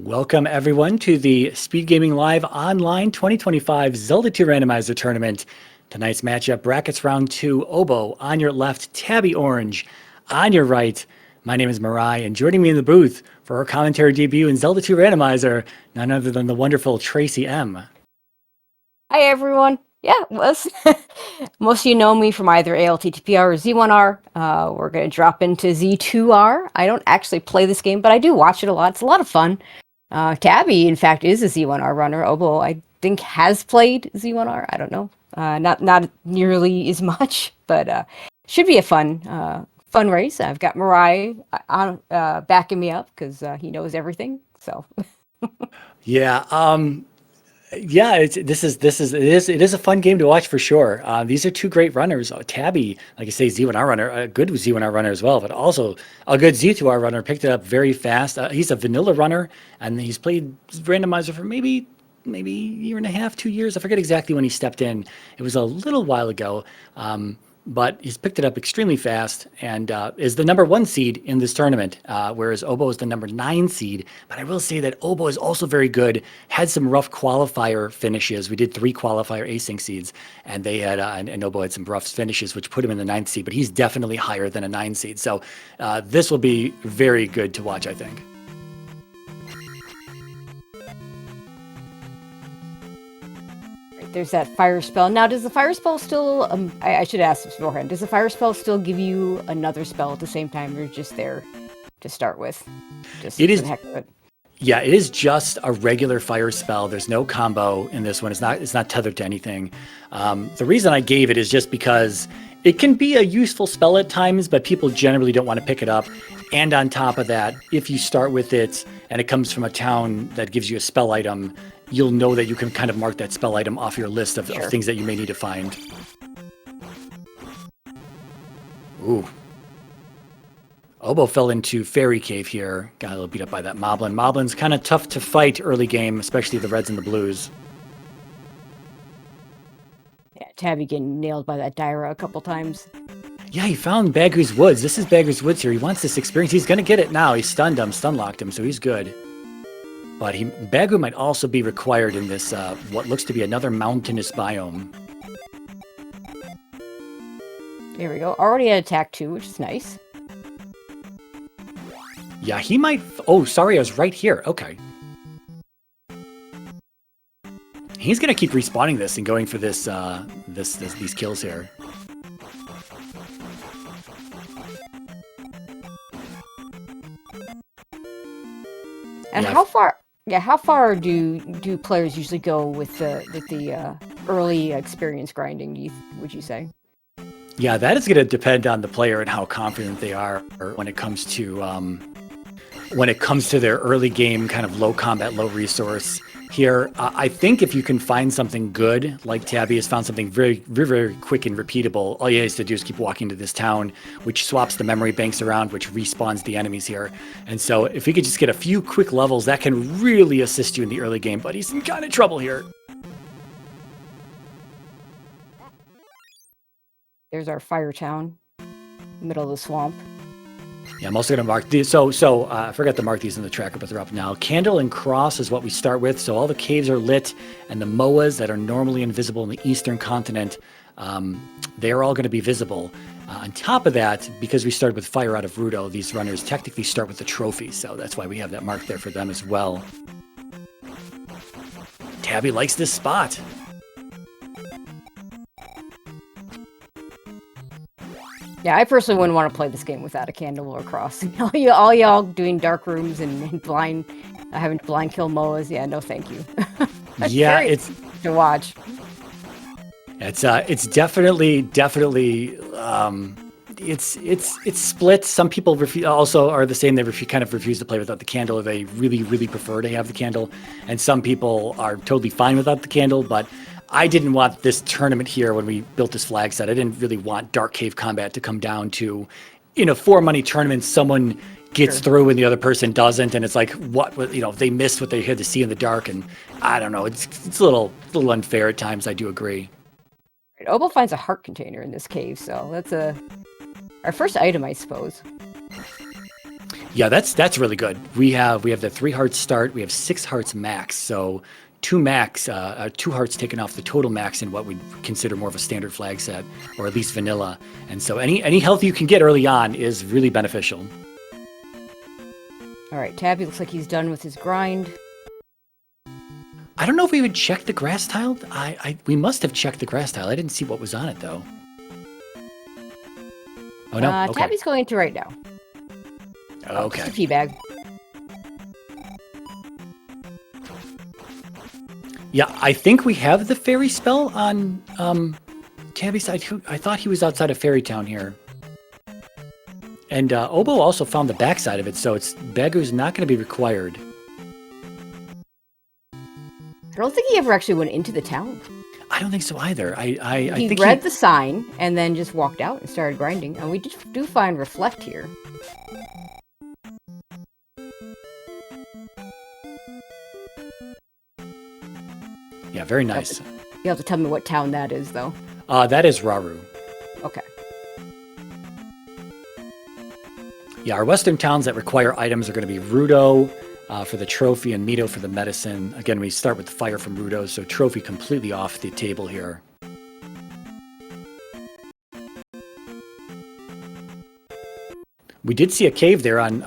Welcome everyone to the Speedgaming Live Online 2025 Zelda 2 Randomizer Tournament. Tonight's matchup, brackets round 2, Oboe on your left, Tabby Orange on your right. My name is Mirai, and joining me in the booth for our commentary debut in Zelda 2 Randomizer, none other than the wonderful Tracy M. Hi everyone. Yeah, most of you know me from either ALTTPR or Z1R. We're going to drop into Z2R. I don't actually play this game, but I do watch it a lot. It's a lot of fun. Tabby, in fact, is a Z1R runner. Oboe, I think, has played Z1R. I don't know. Not nearly as much, but should be a fun race. I've got Mirai on backing me up because he knows everything. So Yeah, yeah, it is a fun game to watch for sure. These are two great runners. Tabby, like I say, Z1R runner, a good Z1R runner as well, but also a good Z2R runner. Picked it up very fast. He's a vanilla runner, and he's played randomizer for maybe a year and a half, 2 years. I forget exactly when he stepped in. It was a little while ago. But he's picked it up extremely fast and is the #1 seed in this tournament, whereas Oboe is the #9 seed. But I will say that Oboe is also very good, had some rough qualifier finishes. We did 3 qualifier async seeds, and they had and Oboe had some rough finishes, which put him in the 9th seed, but he's definitely higher than a 9 seed. So this will be very good to watch, I think. there's that fire spell. Now, does the fire spell still, I should ask this beforehand, does the fire spell still give you another spell at the same time, or just there to start with? Just It is, for the heck of it. yeah, it is just a regular fire spell. There's no combo in this one. It's not tethered to anything. The reason I gave it is just because it can be a useful spell at times, but people generally don't want to pick it up. And on top of that, if you start with it and it comes from a town that gives you a spell item, you'll know that you can kind of mark that spell item off your list of things that you may need to find. Ooh. Oboe fell into Fairy Cave here. Got a little beat up by that Moblin. Moblin's kind of tough to fight early game, especially the reds and the blues. Yeah, Tabby getting nailed by that Dyra a couple times. Yeah, he found Bagu's Woods. This is Bagu's Woods here. He wants this experience. He's going to get it now. He stunned him, stun locked him, so he's good. But Bagu might also be required in this, what looks to be another mountainous biome. There we go. Already at attack 2, which is nice. Yeah, he might... Oh, sorry, I was right here. Okay. He's going to keep respawning this and going for this, these kills here. And Yeah. how far do players usually go with the early experience grinding, would you say? Yeah, that is going to depend on the player and how confident they are when it comes to their early game kind of low combat, low resource. Here, I think if you can find something good, like Tabby has found something very, very, very quick and repeatable, all he has to do is keep walking to this town, which swaps the memory banks around, which respawns the enemies here. And so if he could just get a few quick levels, that can really assist you in the early game, but he's in kind of trouble here. There's our fire town, middle of the swamp. Yeah, I'm also going to mark these. I forgot to mark these in the tracker, but they're up now. Candle and cross is what we start with. So all the caves are lit, and the moas that are normally invisible in the eastern continent, they're all going to be visible. On top of that, because we started with fire out of Rudo, these runners technically start with the trophy. So that's why we have that mark there for them as well. Tabby likes this spot. Yeah, I personally wouldn't want to play this game without a candle or a cross. All y'all doing dark rooms and having blind kill moas. Yeah, no, thank you. Yeah, it's to watch. It's definitely it's split. Some people also are the same. They kind of refuse to play without the candle, or they really, really prefer to have the candle. And some people are totally fine without the candle, but I didn't want this tournament here when we built this flag set. I didn't really want Dark Cave combat to come down to, in a 4-money tournament, someone gets through and the other person doesn't, and it's like, they missed what they had to see in the dark, and I don't know, it's a little unfair at times. I do agree. Right, Oboe finds a heart container in this cave, so that's our first item, I suppose. Yeah, that's really good. We have the 3 hearts start. We have 6 hearts max. So 2 hearts taken off the total max in what we'd consider more of a standard flag set, or at least vanilla. And so any health you can get early on is really beneficial. All right, Tabby looks like he's done with his grind. I don't know if we would check the grass tile. We must have checked the grass tile. I didn't see what was on it though. Oh no. Okay. Tabby's going to right now. Okay. Just a teabag. Yeah, I think we have the fairy spell on Tabby's side. I thought he was outside of Fairy Town here. And Oboe also found the backside of it, so it's Beggar's not going to be required. I don't think he ever actually went into the town. I don't think so either. I He think read the sign and then just walked out and started grinding. And we do find Reflect here. Yeah, very nice. You have to tell me what town that is, though. That is Raru. Okay. Yeah, our western towns that require items are going to be Rudo for the trophy and Mito for the medicine. Again, we start with fire from Rudo, so trophy completely off the table here. We did see a cave there on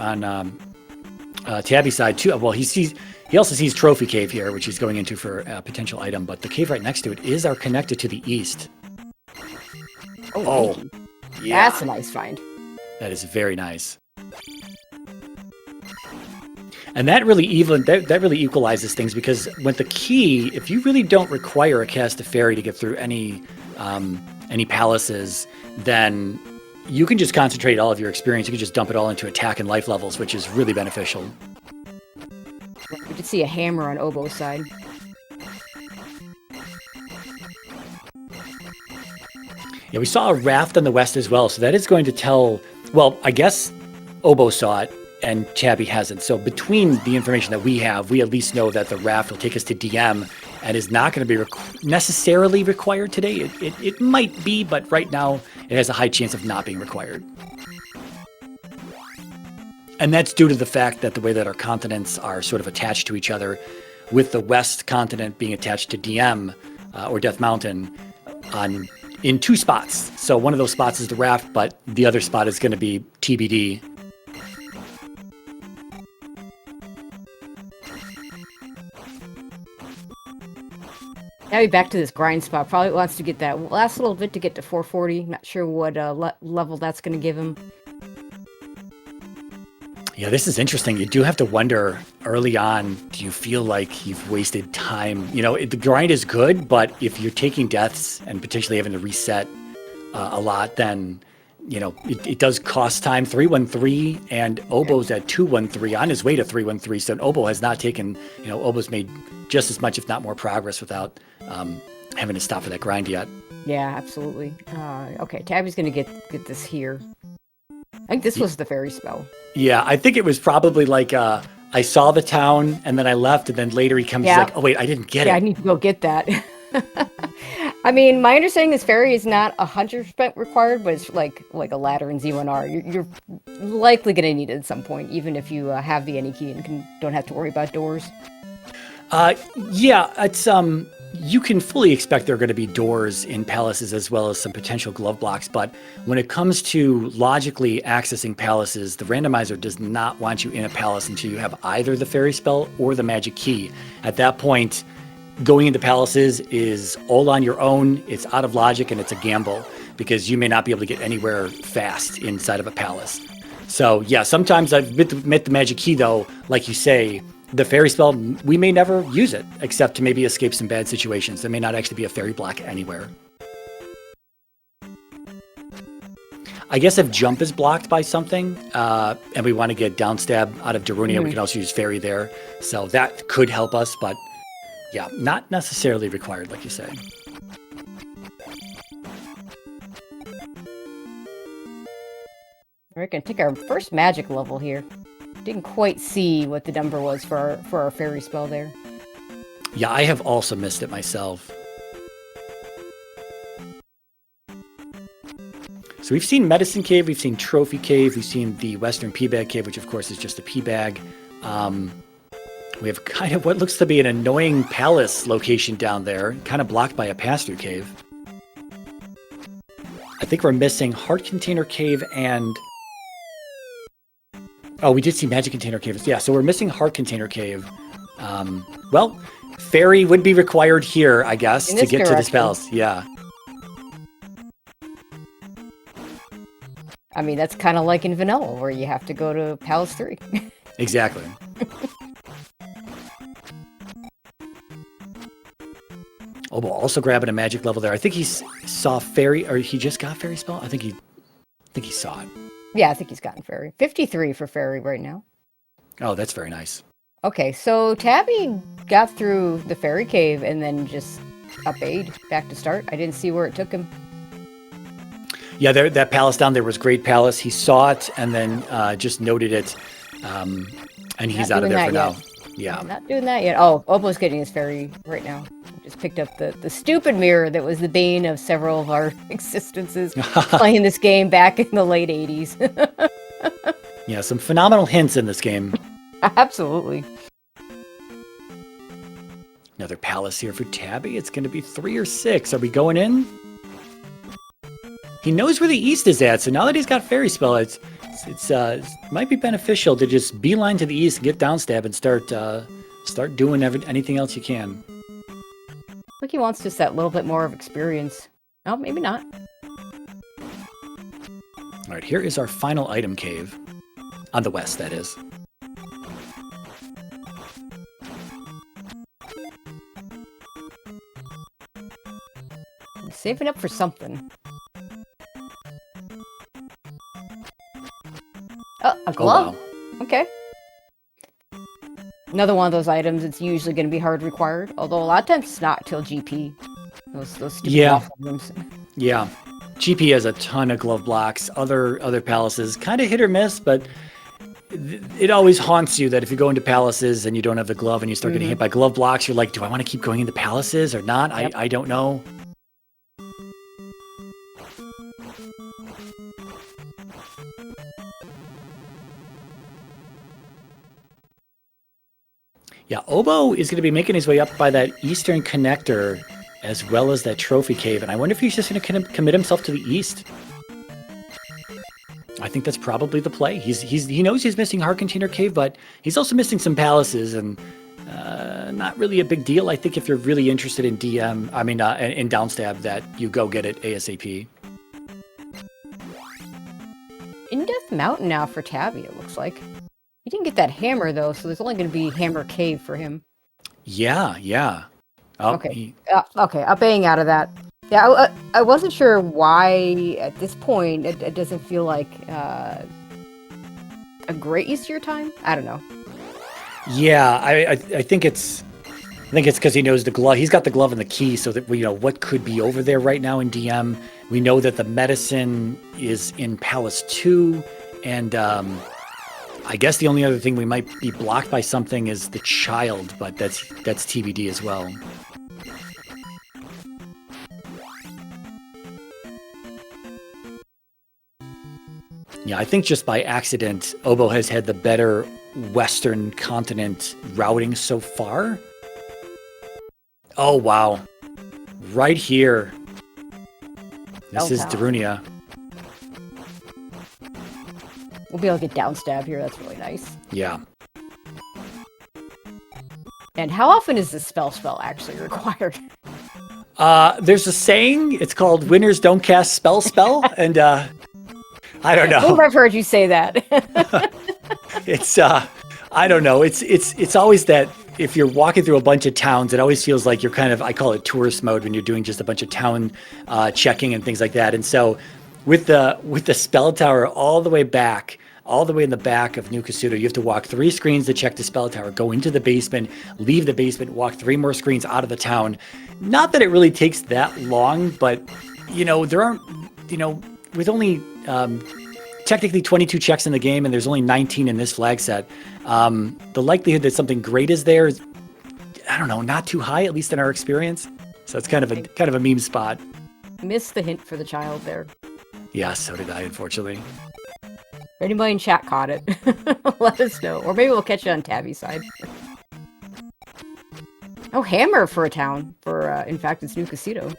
Tabby's side too. Well, he also sees trophy cave here, which he's going into for a potential item. But the cave right next to it is our connected to the east. Oh, yeah, that's a nice find. That is very nice. And that really really equalizes things, because with the key, if you really don't require a cast of fairy to get through any palaces, then you can just concentrate all of your experience. You can just dump it all into attack and life levels, which is really beneficial. We did see a hammer on Oboe's side. Yeah, we saw a raft on the west as well, so that is going to tell. Well, I guess Oboe saw it and Tabby hasn't. So between the information that we have, we at least know that the raft will take us to DM and is not going to be necessarily required today. It might be, but right now it has a high chance of not being required. And that's due to the fact that the way that our continents are sort of attached to each other, with the west continent being attached to DM or Death Mountain in 2 spots. So one of those spots is the raft, but the other spot is going to be TBD. Now back to this grind spot. Probably wants to get that last little bit to get to 440. Not sure what level that's going to give him. Yeah, this is interesting. You do have to wonder early on, do you feel like you've wasted time? You know, the grind is good, but if you're taking deaths and potentially having to reset a lot, then, you know, it does cost time. 313 and Oboe's at 213 on his way to 313. So Oboe has not taken, you know, Oboe's made just as much, if not more progress without having to stop for that grind yet. Yeah, absolutely. Okay, Tabby's going to get this here. I think this was the fairy spell. Yeah, I think it was probably like I saw the town and then I left, and then later he comes like, oh wait, I didn't get it. Yeah, I need to go get that. I mean, my understanding is fairy is not 100% required, but it's like a ladder in Z1R. You're likely going to need it at some point, even if you have the any key and don't have to worry about doors. Yeah, it's you can fully expect there are going to be doors in palaces as well as some potential glove blocks, but when it comes to logically accessing palaces, the randomizer does not want you in a palace until you have either the fairy spell or the magic key. At that point, going into palaces is all on your own. It's out of logic and it's a gamble, because you may not be able to get anywhere fast inside of a palace. So yeah, sometimes I've met the magic key though, like you say, the fairy spell, we may never use it, except to maybe escape some bad situations. There may not actually be a fairy block anywhere. I guess if jump is blocked by something, and we want to get downstab out of Darunia, we can also use fairy there. So that could help us, but yeah, not necessarily required, like you say. We're going to take our first magic level here. Didn't quite see what the number was for our fairy spell there. Yeah, I have also missed it myself. So we've seen Medicine Cave, we've seen Trophy Cave, we've seen the Western P-Bag Cave, which of course is just a P-Bag. We have kind of what looks to be an annoying palace location down there, kind of blocked by a pass-through cave. I think we're missing Heart Container Cave and... Oh, we did see Magic Container Cave. Yeah, so we're missing Heart Container Cave. Well, Fairy would be required here, I guess, to get to this palace. Yeah. I mean, that's kind of like in Vanilla, where you have to go to Palace 3. Exactly. Oboe also grabbing a magic level there. I think he saw Fairy, or he just got Fairy spell. I think he saw it. Yeah, I think he's gotten Fairy. 53 for Fairy right now. Oh, that's very nice. Okay, so Tabby got through the Fairy Cave and then just up-A'd back to start. I didn't see where it took him. Yeah, that palace down there was Great Palace. He saw it and then just noted it, and he's out of there for now. Yeah. I'm not doing that yet. Oh, Oboe's getting his Fairy right now. Just picked up the stupid mirror that was the bane of several of our existences playing this game back in the late 80s. Yeah, some phenomenal hints in this game. Absolutely. Another palace here for Tabby. It's going to be 3 or 6. Are we going in? He knows where the east is at, so now that he's got Fairy Spell, it might be beneficial to just beeline to the east, and get downstab, and start doing anything else you can. I think he wants just that little bit more of experience. Oh, maybe not. All right, here is our final item cave. On the west, that is. I'm saving up for something. Oh, a glove. Oh, wow. Okay. Another one of those items. It's usually going to be hard required, although a lot of times it's not till GP. Those stupid waffle rooms. Yeah. GP has a ton of glove blocks. Other palaces kind of hit or miss, but it always haunts you that if you go into palaces and you don't have the glove and you start getting hit by glove blocks, you're like, do I want to keep going into palaces or not? Yep. I don't know. Yeah, Oboe is going to be making his way up by that eastern connector as well as that trophy cave, and I wonder if he's just going to commit himself to the east. I think that's probably the play. He knows he's missing Heart Container Cave, but he's also missing some palaces, and not really a big deal. I think if you're really interested in in downstab, that you go get it ASAP. In Death Mountain now for Tabby, it looks like. He didn't get that hammer, though, so there's only going to be Hammer Cave for him. Yeah. Oh, okay. Okay, up-A'ing out of that. Yeah, I wasn't sure why, at this point, it doesn't feel like a great use of your time. I don't know. Yeah, I think it's because he knows the glove. He's got the glove and the key, so that what could be over there right now in DM. We know that the medicine is in Palace 2, and I guess the only other thing we might be blocked by something is the child, but that's TBD as well. Yeah, I think just by accident, Oboe has had the better Western continent routing so far. Oh, wow. Right here. This is Darunia. We'll be able to get downstab here. That's really nice. Yeah. And how often is this spell actually required? There's a saying. It's called "Winners don't cast spell," and I don't know. I think I've heard you say that. It's I don't know. It's always that if you're walking through a bunch of towns, it always feels like you're kind of, I call it tourist mode, when you're doing just a bunch of town checking and things like that. And so with the spell tower all the way in the back of New Kasuto, you have to walk 3 screens to check the spell tower, go into the basement, leave the basement, walk 3 more screens out of the town. Not that it really takes that long, but there aren't, with only technically 22 checks in the game, and there's only 19 in this flag set, the likelihood that something great is there is, I don't know, not too high, at least in our experience. So it's kind of a meme spot. Missed the hint for the child there. Yeah, so did I, unfortunately. If anybody in chat caught it, let us know. Or maybe we'll catch it on Tabby's side. Oh, hammer for a town. For, in fact, it's New Casino.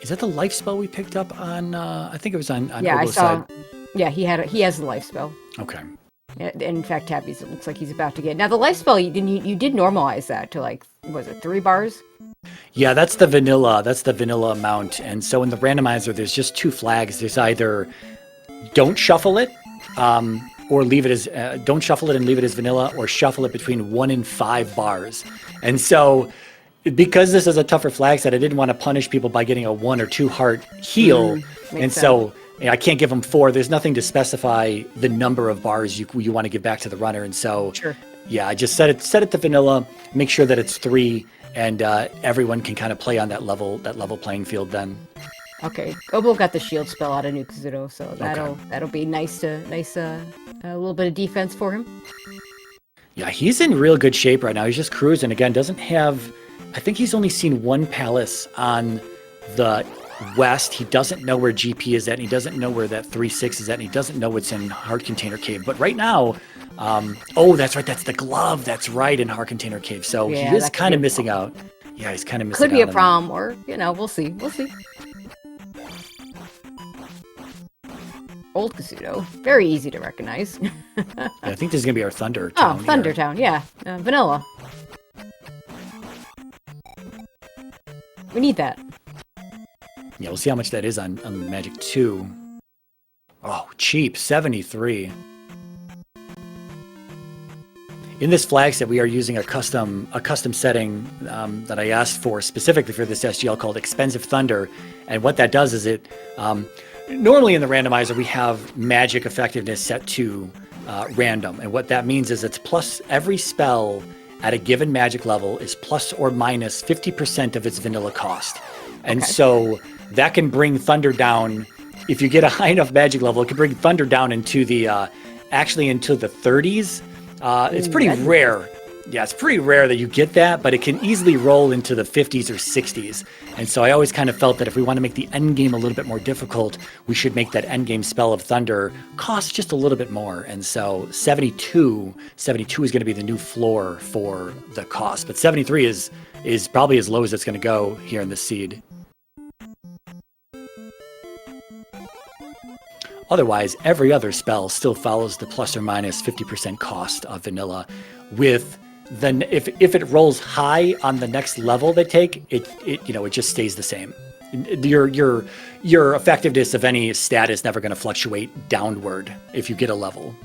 Is that the life spell we picked up on, I think it was on Yeah, I Oboe's saw. side. Yeah, he has the life spell. Okay. In fact, Tabby's, it looks like he's about to get. Now, the life spell, you did normalize that to, like, was it 3 bars? Yeah, that's the vanilla amount. And so in the randomizer, there's just 2 flags. There's either don't shuffle it, or leave it as don't shuffle it and leave it as vanilla, or shuffle it between 1 and 5 bars. And so because this is a tougher flag set, I didn't want to punish people by getting a 1 or 2 heart heal. And so I can't give them 4. There's nothing to specify the number of bars you want to give back to the runner. And so, yeah, I just set it to vanilla, make sure that it's 3, and everyone can kind of play on that level playing field then. Okay, Oboe got the shield spell out of New Casino, so that'll be nice a little bit of defense for him. Yeah, he's in real good shape right now. He's just cruising. Again, doesn't have, I think he's only seen 1 palace on the west. He doesn't know where GP is at, and he doesn't know where that 3-6 is at, and he doesn't know what's in Heart Container Cave. But right now, oh, that's right, that's the glove. That's right, in Heart Container Cave. So Yeah, he is kind of missing out. Yeah, he's kind of missing out. Could be a problem, or, we'll see. We'll see. Old Casino. Very easy to recognize. Yeah, I think this is going to be our Thunder Town. Oh, Thunder Town, yeah. Vanilla. We need that. Yeah, we'll see how much that is on Magic 2. Oh, cheap. 73. In this flag set, we are using a custom setting that I asked for specifically for this SGL called Expensive Thunder. And what that does is it... normally in the randomizer, we have magic effectiveness set to random. And what that means is it's plus every spell at a given magic level is plus or minus 50% of its vanilla cost. And so that can bring Thunder down. If you get a high enough magic level, it can bring Thunder down into the, actually into the 30s. It's pretty rare. Yeah, it's pretty rare that you get that, but it can easily roll into the 50s or 60s. And so I always kind of felt that if we want to make the end game a little bit more difficult, we should make that end game spell of Thunder cost just a little bit more. And so 72 is going to be the new floor for the cost. But 73 is probably as low as it's going to go here in the seed. Otherwise, every other spell still follows the plus or minus 50% cost of vanilla. With then if it rolls high on the next level they take, it just stays the same. Your effectiveness of any stat is never going to fluctuate downward if you get a level.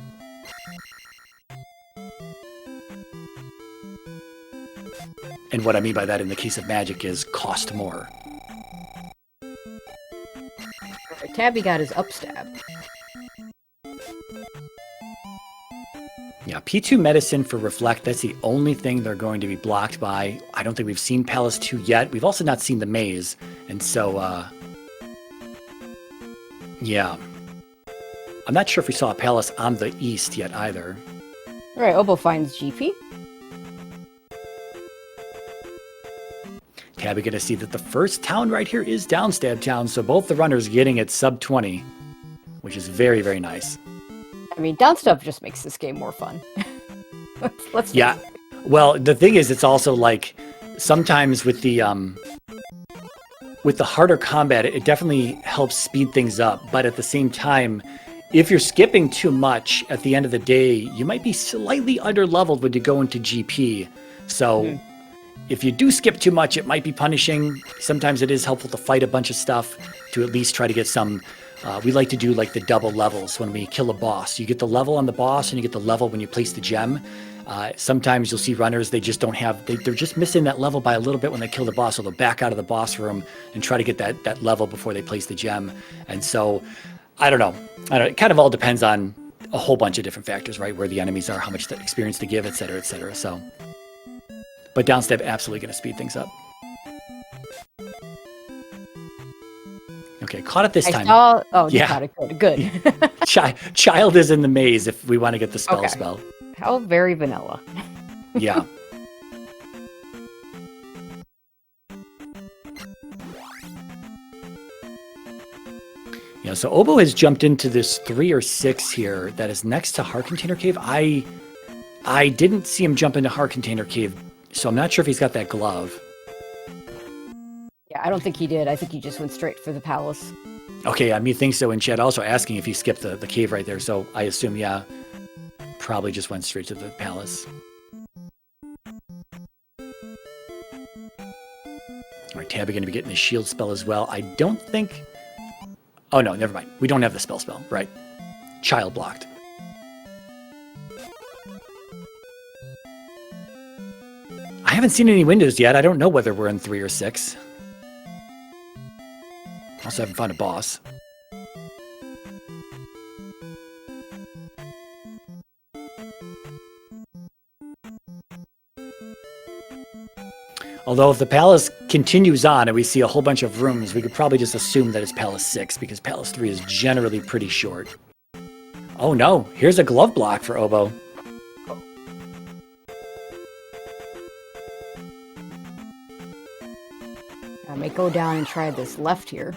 And what I mean by that in the case of Magic is cost more. Alright, Tabby got his upstab. Yeah, P2 Medicine for Reflect, that's the only thing they're going to be blocked by. I don't think we've seen Palace 2 yet. We've also not seen the Maze. And so, yeah. I'm not sure if we saw a Palace on the east yet either. Alright, Oboe finds GP. Tabby going to see that the first town right here is Downstab Town, so both the runners getting it sub 20, which is very, very nice. I mean, Downstab just makes this game more fun. Let's yeah. Well, the thing is, it's also like sometimes with the harder combat, it definitely helps speed things up. But at the same time, if you're skipping too much at the end of the day, you might be slightly underleveled when you go into GP. So if you do skip too much, it might be punishing. Sometimes it is helpful to fight a bunch of stuff to at least try to get some. We like to do like the double levels when we kill a boss. You get the level on the boss and you get the level when you place the gem. Sometimes you'll see runners, they just don't have, they're just missing that level by a little bit when they kill the boss, so they'll back out of the boss room and try to get that level before they place the gem. And so, I don't know. It kind of all depends on a whole bunch of different factors, right? Where the enemies are, how much experience to give, et cetera, et cetera. So, but Downstab absolutely going to speed things up. Okay, caught it this time. Oh, you caught it. Good. Child is in the maze if we want to get the spell. How very vanilla. Yeah. You know, so Oboe has jumped into this 3 or 6 here that is next to Heart Container Cave. I didn't see him jump into Heart Container Cave, so I'm not sure if he's got that glove. Yeah, I don't think he did. I think he just went straight for the palace. Okay, I mean, think so. And Chad also asking if he skipped the cave right there, so I assume, yeah, probably just went straight to the palace. All right, Tabby going to be getting the shield spell as well. I don't think... Oh, no, never mind. We don't have the spell, right? Child blocked. I haven't seen any windows yet. I don't know whether we're in 3 or 6. Also haven't found a boss. Although if the palace continues on and we see a whole bunch of rooms, we could probably just assume that it's Palace 6, because Palace 3 is generally pretty short. Oh no, here's a glove block for Oboe. I may go down and try this left here.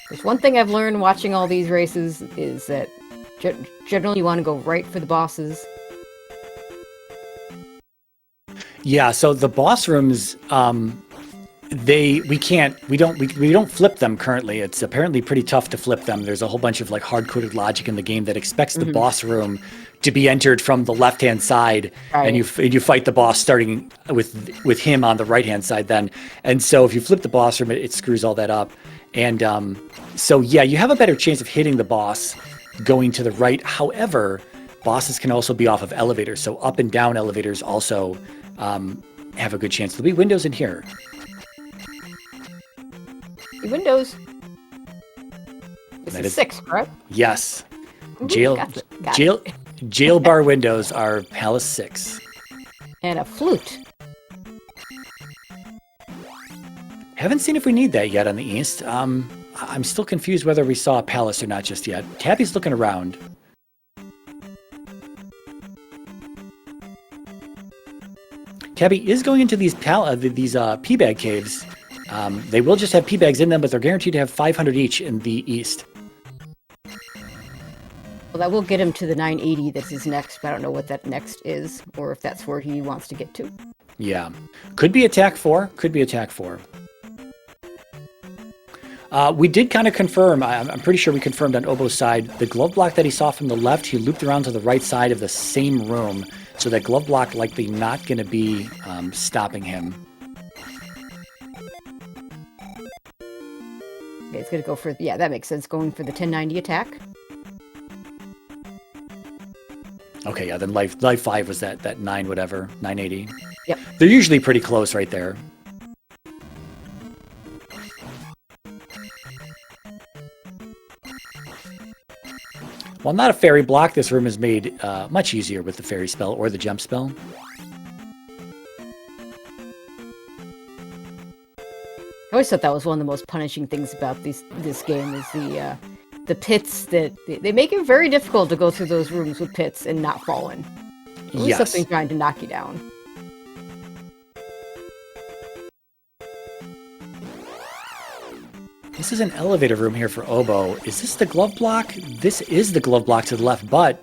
There's one thing I've learned watching all these races is that generally you want to go right for the bosses. Yeah, so the boss rooms, we don't flip them currently. It's apparently pretty tough to flip them. There's a whole bunch of like hard-coded logic in the game that expects the boss room to be entered from the left-hand side, right. and you fight the boss starting with him on the right-hand side then. And so if you flip the boss room, it screws all that up. And so yeah, you have a better chance of hitting the boss going to the right. However, bosses can also be off of elevators, so up and down elevators also have a good chance. There'll be windows in here. The windows. This That is 6, correct? Yes. Ooh, Jail bar windows are Palace 6. And a flute. Haven't seen if we need that yet on the east. I'm still confused whether we saw a palace or not just yet. Tabby's looking around. Tabby is going into these pea bag caves. They will just have pea bags in them, but they're guaranteed to have 500 each in the east. Well, that will get him to the 980 that's his next, but I don't know what that next is, or if that's where he wants to get to. Yeah. Could be attack 4. Could be attack 4. We did kind of confirm, I'm pretty sure we confirmed on Oboe's side, the glove block that he saw from the left, he looped around to the right side of the same room, so that glove block likely not going to be stopping him. Okay, it's going to go for, yeah, that makes sense, going for the 1090 attack. Okay, yeah, then life 5 was that 9 whatever, 980. Yep. They're usually pretty close right there. While not a fairy block, this room is made much easier with the fairy spell or the jump spell. I always thought that was one of the most punishing things about this game is the pits that they make it very difficult to go through those rooms with pits and not fall in. Always Yes. something trying to knock you down. This is an elevator room here for Oboe. Is this the glove block? This is the glove block to the left, but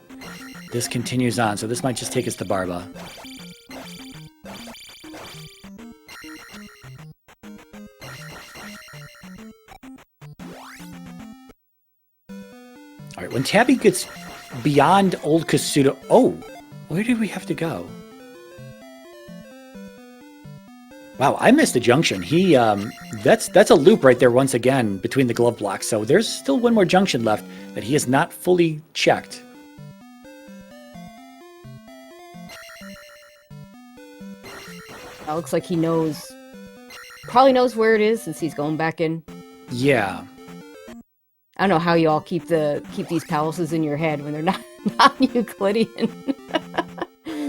this continues on, so this might just take us to Barba. All right, when Tabby gets beyond Old Kasuda... Oh, where did we have to go? Wow, I missed the junction. That's a loop right there once again between the glove blocks. So there's still one more junction left that he has not fully checked. It looks like he probably knows where it is since he's going back in. Yeah. I don't know how you all keep these palaces in your head when they're not Euclidean.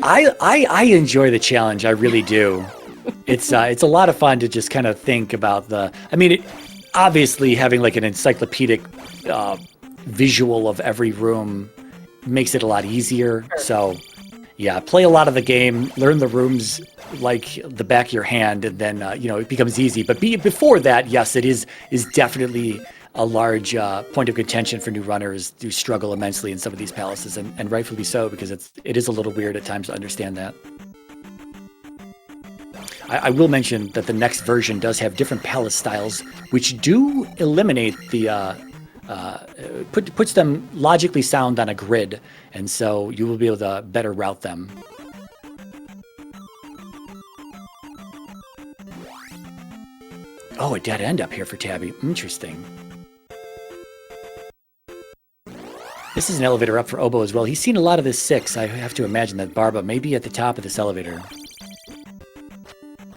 I enjoy the challenge. I really do. It's a lot of fun to just kind of think about obviously having like an encyclopedic visual of every room makes it a lot easier. So, Yeah, play a lot of the game, learn the rooms like the back of your hand, and then it becomes easy. But before that, yes, it is definitely a large point of contention for new runners who struggle immensely in some of these palaces, and rightfully so, because it is a little weird at times to understand that. I will mention that the next version does have different palace styles, which do eliminate the puts them logically sound on a grid, and so you will be able to better route them. Oh, a dead end up here for Tabby. Interesting. This is an elevator up for Oboe as well. He's seen a lot of this 6. I have to imagine that Barba may be at the top of this elevator.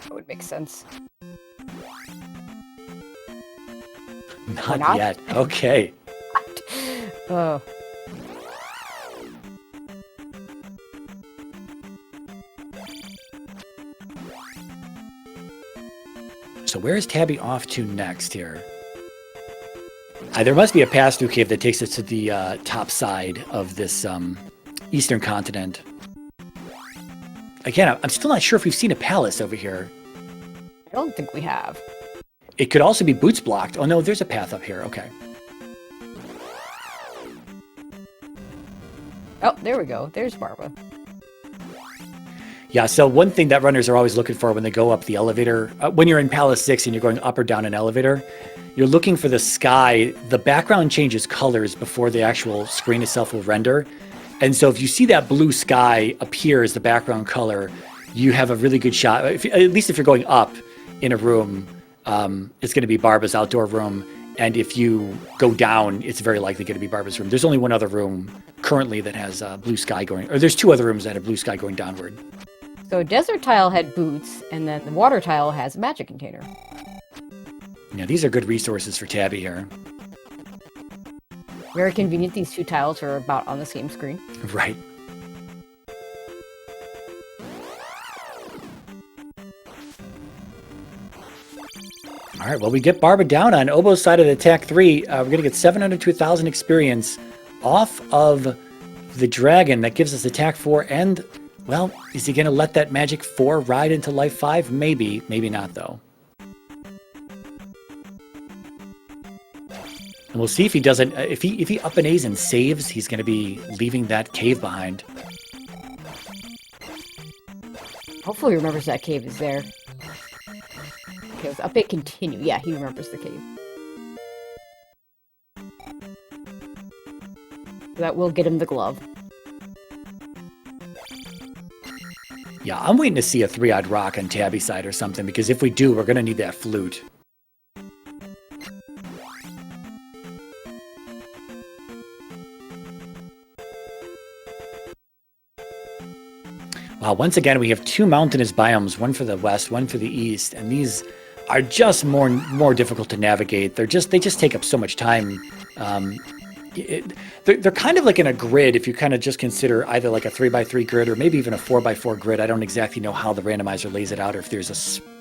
That would make sense. Not yet. Okay. Oh. So where is Tabby off to next here? There must be a pass-through cave that takes us to the top side of this eastern continent. Again, I'm still not sure if we've seen a palace over here. I don't think we have. It could also be boots blocked. Oh no, there's a path up here. Okay. Oh, there we go. There's Barba. Yeah, so one thing that runners are always looking for when they go up the elevator, when you're in Palace 6 and you're going up or down an elevator, you're looking for the sky. The background changes colors before the actual screen itself will render. And so if you see that blue sky appear as the background color, you have a really good shot. At least if you're going up in a room, it's going to be Barba's outdoor room. And if you go down, it's very likely going to be Barba's room. There's only one other room currently that has blue sky going, or there's 2 other rooms that have blue sky going downward. So desert tile had boots, and then the water tile has a magic container. Yeah, these are good resources for Tabby here. Very convenient. These 2 tiles are about on the same screen. Right. All right, well, we get Barba down on Oboe's side of the attack 3. We're going to get 700 to 1,000 experience off of the dragon. That gives us attack 4. And, well, is he going to let that magic 4 ride into life 5? Maybe. Maybe not, though. And we'll see if he doesn't. If he up and A's and saves, he's going to be leaving that cave behind. Hopefully he remembers that cave is there. Okay, let's up it continue. Yeah, he remembers the cave. That will get him the glove. Yeah, I'm waiting to see a 3-odd rock on Tabby's side or something, because if we do, we're going to need that flute. Wow, once again, we have 2 mountainous biomes, one for the west, one for the east, and these are just more difficult to navigate. They just take up so much time. They're kind of like in a grid if you kind of just consider either like a 3x3 grid or maybe even a 4x4 grid. I don't exactly know how the randomizer lays it out or if there's a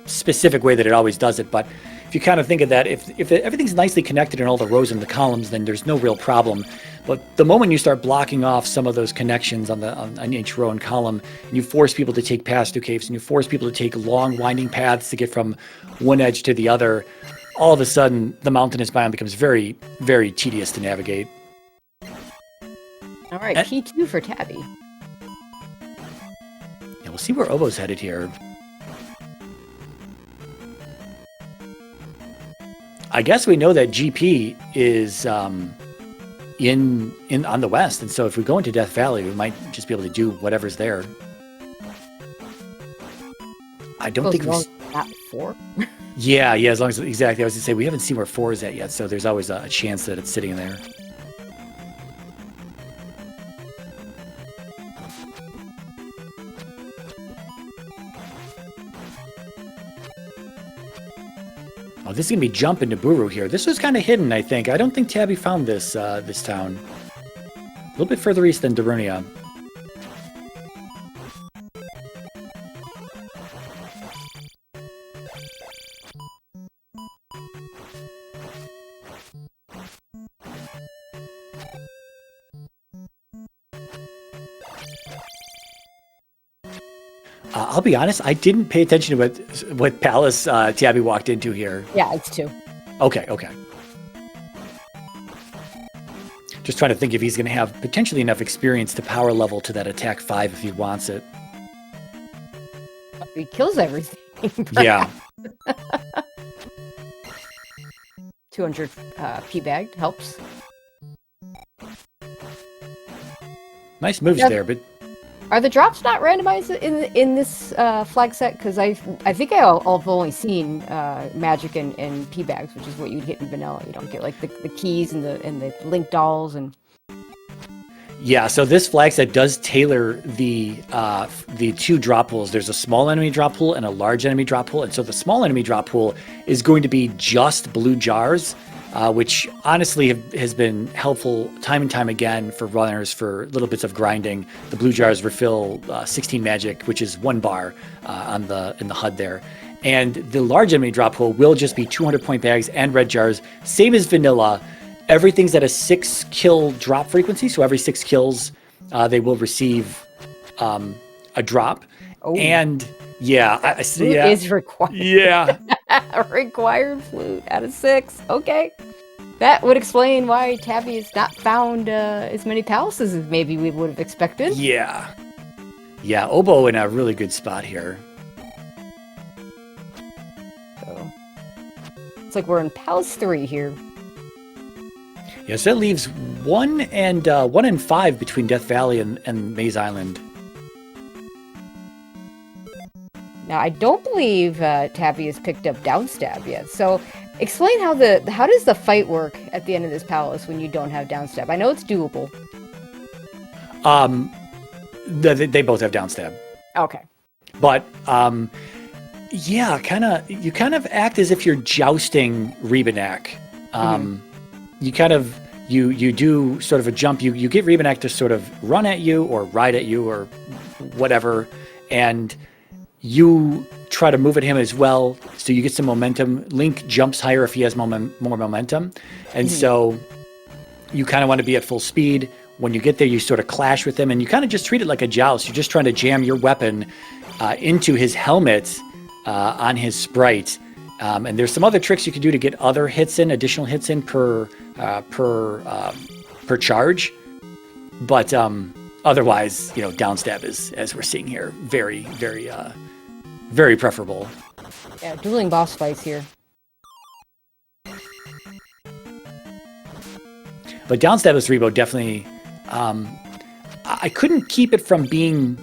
specific way that it always does it, but if you kind of think of that, if everything's nicely connected in all the rows and the columns, then there's no real problem. But the moment you start blocking off some of those connections on each row and column, and you force people to take pass-through caves, and you force people to take long winding paths to get from one edge to the other, all of a sudden the mountainous biome becomes very, very tedious to navigate. All right, P2 for Tabby. Yeah, we'll see where Oboe's headed here. I guess we know that GP is in on the west, and so if we go into Death Valley, we might just be able to do whatever's there. I don't think we've... Not 4? Yeah, as long as... Exactly, I was going to say, we haven't seen where 4 is at yet, so there's always a chance that it's sitting there. Oh, this is going to be jumping to Buru here. This was kind of hidden, I think. I don't think Tabby found this this town. A little bit further east than Darunia. I'll be honest, I didn't pay attention to what palace Tabby walked into here. Yeah, it's 2. Okay. Just trying to think if he's going to have potentially enough experience to power level to that attack 5 if he wants it. He kills everything. Yeah. 200 P-bagged helps. Nice moves there, but Are the drops not randomized in this flag set? Because I think I've only seen magic and P-bags, which is what you'd hit in vanilla. You don't get like the keys and the link dolls and. yeah. So this flag set does tailor the 2 drop pools. There's a small enemy drop pool and a large enemy drop pool, and so the small enemy drop pool is going to be just blue jars. Which honestly has been helpful time and time again for runners for little bits of grinding. The blue jars refill 16 magic, which is 1 bar in the HUD there. And the large enemy drop pool will just be 200 point bags and red jars, same as vanilla. Everything's at a 6 kill drop frequency, so every 6 kills they will receive a drop. Oh. And yeah, Flute is required. Yeah. Required flute out of 6. Okay. That would explain why Tabby has not found as many palaces as maybe we would have expected. Yeah. Yeah, Oboe in a really good spot here. So it's like we're in Palace 3 here. Yeah, so that leaves 1 and 5 between Death Valley and Maze Island. Now, I don't believe Tabby has picked up downstab yet. So, explain how does the fight work at the end of this palace when you don't have downstab? I know it's doable. They both have downstab. Okay. But yeah, you kind of act as if you're jousting Rebanak. You kind of you do sort of a jump. You get Rebanak to sort of run at you or ride at you or whatever, and you try to move at him as well, so you get some momentum. Link jumps higher if he has more momentum, and so you kind of want to be at full speed. When you get there, you sort of clash with him, and you kind of just treat it like a joust. You're just trying to jam your weapon into his helmet on his sprite. And there's some other tricks you can do to get other hits in, additional hits in per charge. But otherwise, downstab is, as we're seeing here, very, very, very preferable. Yeah, dueling boss fights here. But downstabless Rebo definitely, I couldn't keep it from being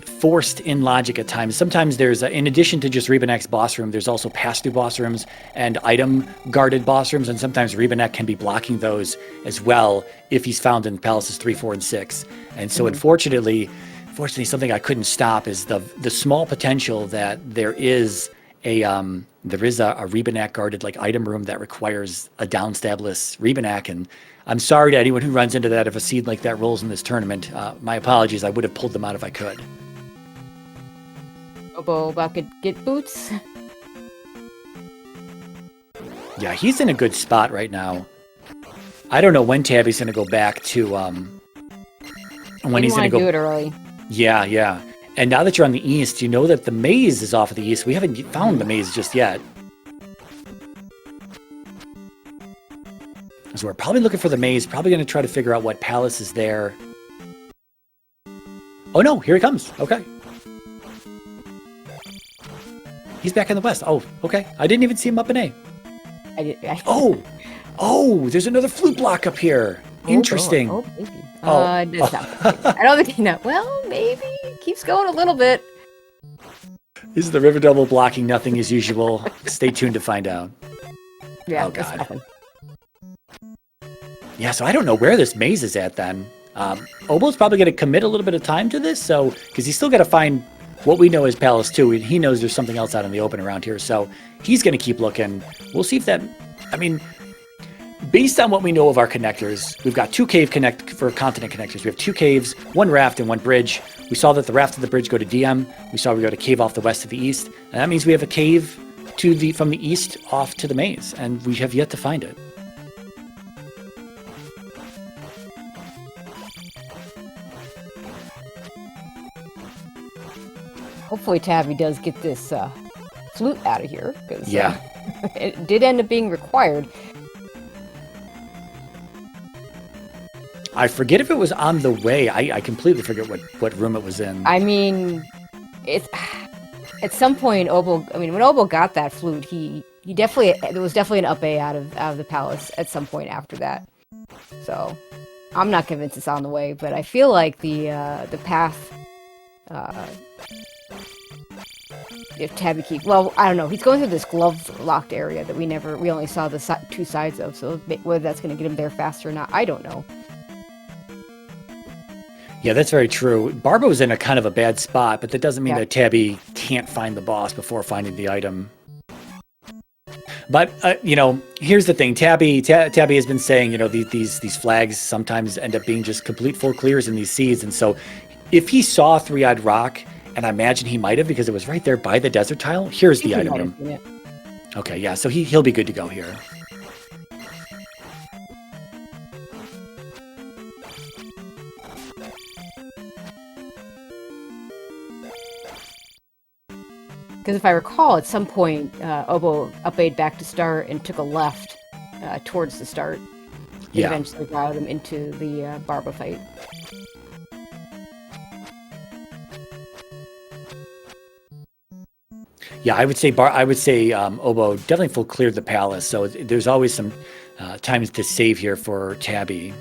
forced in logic at times. Sometimes there's, in addition to just Rebanak's boss room, there's also pass-through boss rooms and item-guarded boss rooms, and sometimes Rebanak can be blocking those as well if he's found in Palaces 3, 4, and 6. And so unfortunately, something I couldn't stop is the small potential that there is a Rebanak-guarded item room that requires a downstabless Rebanak, and I'm sorry to anyone who runs into that if a seed like that rolls in this tournament. My apologies. I would have pulled them out if I could. Oboe about to get boots. Yeah, he's in a good spot right now. I don't know when Tabby's going to go back to when he's going to go. Do it early. Yeah. And now that you're on the east, you know that the maze is off of the east. We haven't found the maze just yet. So we're probably looking for the maze, probably going to try to figure out what palace is there. Oh no, here he comes. Okay. He's back in the west. Oh, okay. I didn't even see him up in A. Oh, there's another flute block up here. Interesting. Oh, maybe. I don't think no. Well, maybe. Keeps going a little bit. This is the River Double blocking nothing as usual. Stay tuned to find out. Yeah, oh, God. Nothing. Yeah, so I don't know where this maze is at then. Oboe's probably going to commit a little bit of time to this, because he's still got to find what we know is Palace 2. He knows there's something else out in the open around here, so he's going to keep looking. We'll see if that... I mean, based on what we know of our connectors, we've got 2 cave for continent connectors. We have 2 caves, 1 raft, and 1 bridge. We saw that the raft and the bridge go to DM. We saw we go to cave off the west to the east. And that means we have a cave from the east off to the maze, and we have yet to find it. Hopefully Tabby does get this flute out of here, because Yeah. it did end up being required. I forget if it was on the way. I completely forget what room it was in. I mean, it's at some point Oboe. I mean, when Oboe got that flute, he definitely there was definitely an up A out of the palace at some point after that. So I'm not convinced it's on the way, but I feel like the path. If Tabby keeps, well, I don't know. He's going through this glove-locked area that we only saw the two sides of. So whether that's going to get him there faster or not, I don't know. Yeah, that's very true. Barbo's in a kind of a bad spot, but that doesn't mean that Tabby can't find the boss before finding the item. But here's the thing: Tabby has been saying, these flags sometimes end up being just complete full clears in these seeds, and so if he saw Three-Eyed Rock, and I imagine he might have because it was right there by the desert tile. Here's the item room. Okay, yeah, so he'll be good to go here. Because if I recall, at some point, Oboe up-A'd back to start and took a left towards the start. Yeah. Eventually routed him into the Barba fight. Yeah, I would say Oboe definitely full cleared the palace, so there's always some times to save here for Tabby.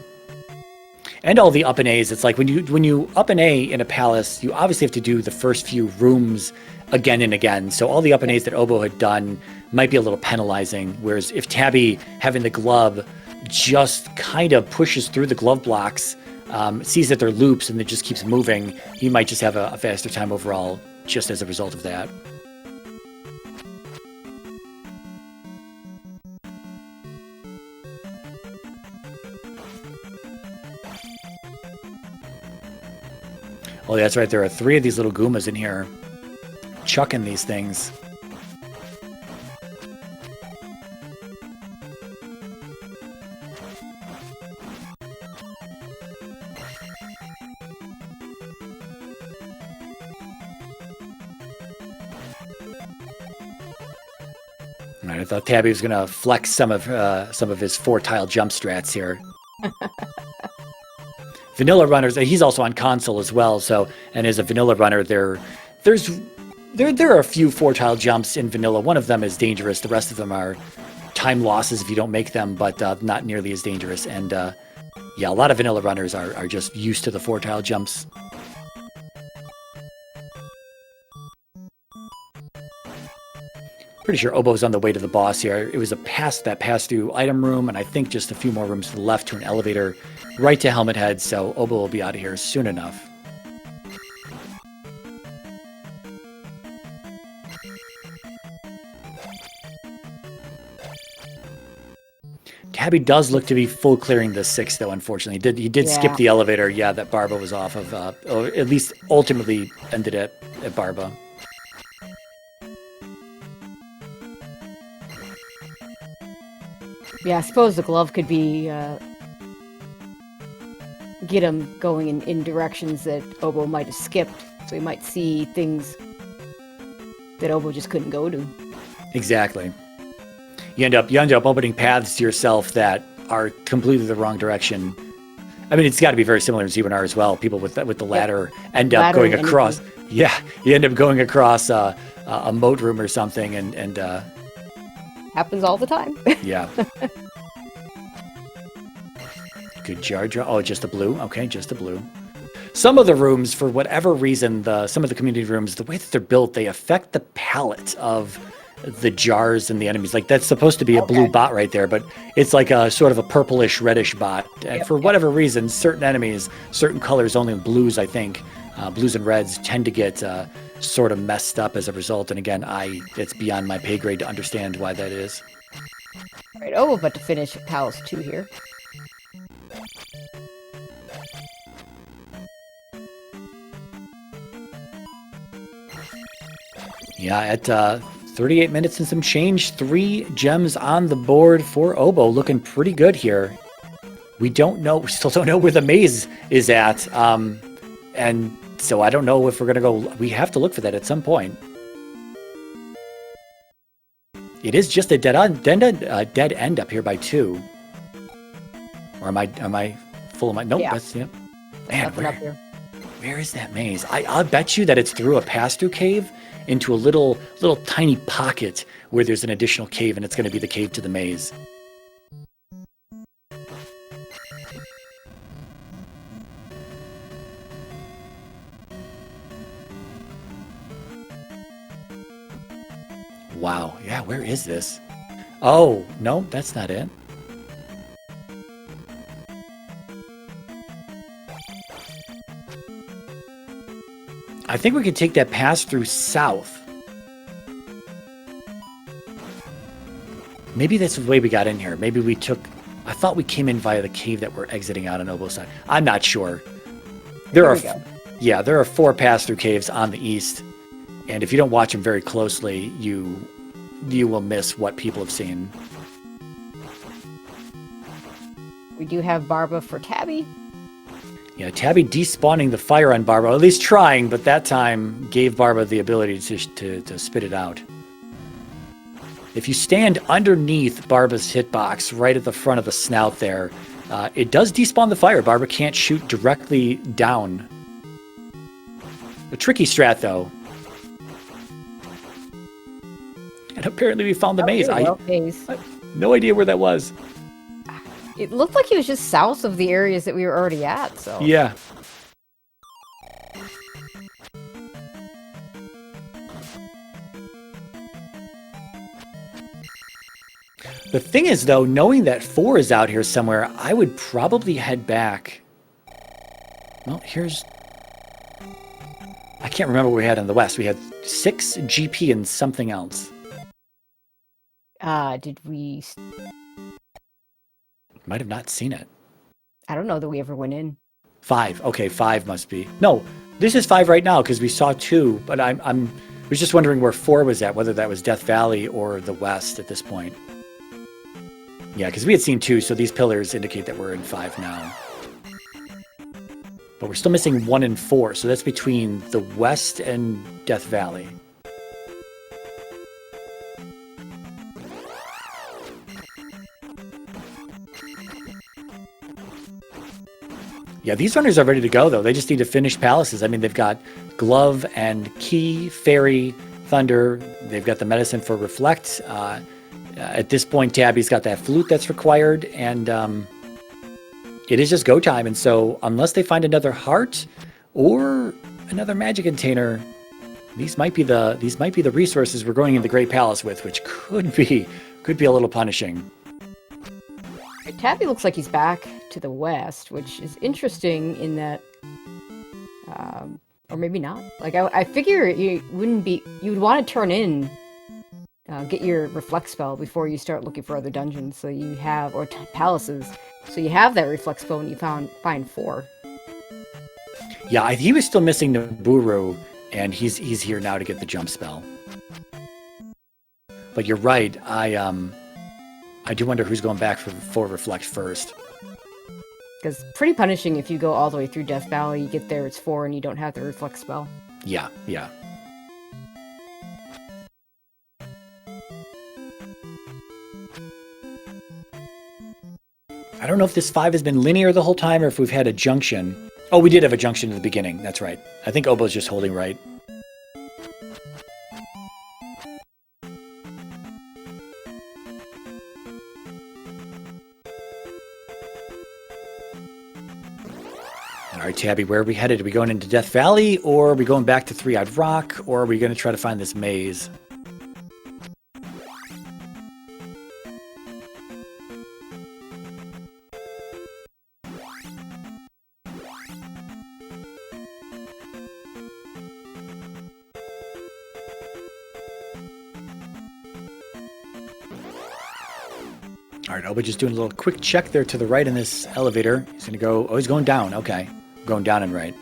And all the up and A's, it's like when you up an A in a palace, you obviously have to do the first few rooms again and again. So all the up and A's that Oboe had done might be a little penalizing. Whereas if Tabby, having the glove, just kind of pushes through the glove blocks, sees that they're loops and it just keeps moving, he might just have a faster time overall just as a result of that. Oh, that's right. There are 3 of these little Goombas in here chucking these things. All right, I thought Tabby was going to flex some of his 4-tile jump strats here. Vanilla runners, he's also on console as well, so, and as a vanilla runner, there are a few 4-tile jumps in vanilla. One of them is dangerous. The rest of them are time losses if you don't make them, but not nearly as dangerous. And yeah, a lot of vanilla runners are just used to the 4-tile jumps. Pretty sure Oboe's on the way to the boss here. It was a pass-through item room, and I think just a few more rooms to the left to an elevator right to Helmet Head, so Oboe will be out of here soon enough. Tabby does look to be full clearing the 6, though, unfortunately. He did skip the elevator, that Barba was off of, or at least ultimately ended at Barba. Yeah, I suppose the glove could be get him going in directions that Oboe might have skipped, so he might see things that Oboe just couldn't go to. Exactly. You end up opening paths to yourself that are completely the wrong direction. I mean, it's got to be very similar to Z1R as well. People with the ladder end up going across. Yeah, you end up going across a moat room or something, and happens all the time. Yeah. Good jar draw. Oh, just a blue. Okay, just a blue. Some of the rooms, for whatever reason, some of the community rooms, the way that they're built, they affect the palette of the jars and the enemies. Like, that's supposed to be a blue bot right there, but it's like a sort of a purplish reddish bot. And for whatever reason, certain enemies, certain colors, only blues, I think, blues and reds tend to get sort of messed up as a result. And again, it's beyond my pay grade to understand why that is. All right, we're about to finish Palace 2 here. Yeah, at 38 minutes and some change, 3 gems on the board for Oboe, looking pretty good here. We still don't know where the maze is at, and So I don't know if we're going to go... We have to look for that at some point. It is just a dead end up here by 2. Or am I full of my... Nope, Yeah. that's... Yep. Man, Nothing up here. where is that maze? I'll bet you that it's through a pass-through cave into a little tiny pocket where there's an additional cave, and it's going to be the cave to the maze. Wow. Yeah, where is this? Oh, no, that's not it. I think we could take that pass through south. Maybe that's the way we got in here. Maybe we took... I thought we came in via the cave that we're exiting out on Oboe's side. I'm not sure. There are 4 pass-through caves on the east. And if you don't watch them very closely, you will miss what people have seen. We do have Barba for Tabby. Yeah, Tabby despawning the fire on Barba, at least trying, but that time gave Barba the ability to spit it out. If you stand underneath Barba's hitbox, right at the front of the snout there, it does despawn the fire. Barba can't shoot directly down. A tricky strat, though. And apparently we found the maze. I have no idea where that was. It looked like he was just south of the areas that we were already at, so... Yeah. The thing is, though, knowing that 4 is out here somewhere, I would probably head back. Well, here's... I can't remember what we had in the west. We had 6 GP and something else. Did we... Might have not seen it. I don't know that we ever went in. 5. Okay, 5 must be. No, this is 5 right now because we saw 2, but I was just wondering where 4 was at, whether that was Death Valley or the west at this point. Yeah, because we had seen 2, so these pillars indicate that we're in 5 now. But we're still missing 1 and 4, so that's between the west and Death Valley. Yeah, these runners are ready to go, though. They just need to finish palaces. I mean, they've got Glove and Key, Fairy, Thunder. They've got the medicine for Reflect. At this point, Tabby's got that flute that's required, and it is just go time. And so, unless they find another heart or another magic container, these might be the resources we're going in the Great Palace with, which could be a little punishing. Tabby looks like he's back to the west, which is interesting in that, or maybe not. Like I figure you would want to turn in, get your reflect spell before you start looking for other dungeons, so you have or palaces, so you have that reflect spell when you find 4. Yeah, he was still missing Naburu, and he's here now to get the jump spell. But you're right. I do wonder who's going back for Reflect first. Because pretty punishing if you go all the way through Death Valley, you get there, it's 4, and you don't have the Reflect spell. Yeah, yeah. I don't know if this 5 has been linear the whole time or if we've had a junction. Oh, we did have a junction in the beginning. That's right. I think Oboe's just holding right. All right, Tabby, where are we headed? Are we going into Death Valley, or are we going back to Three-Eyed Rock, or are we going to try to find this maze? All right, Oboe just doing a little quick check there to the right in this elevator. He's going to go... Oh, he's going down. Okay. Going down and right.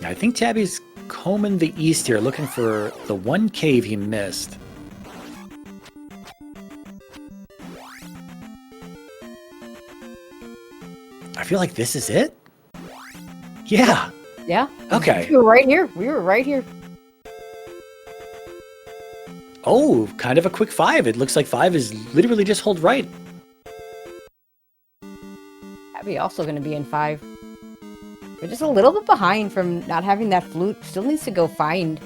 I think Tabby's combing the east here, looking for the one cave he missed. I feel like this is it? Yeah. Yeah. Okay. We were right here. We were right here. Oh, kind of a quick 5. It looks like 5 is literally just hold right. Abby also going to be in 5. We're just a little bit behind from not having that flute. Still needs to go find.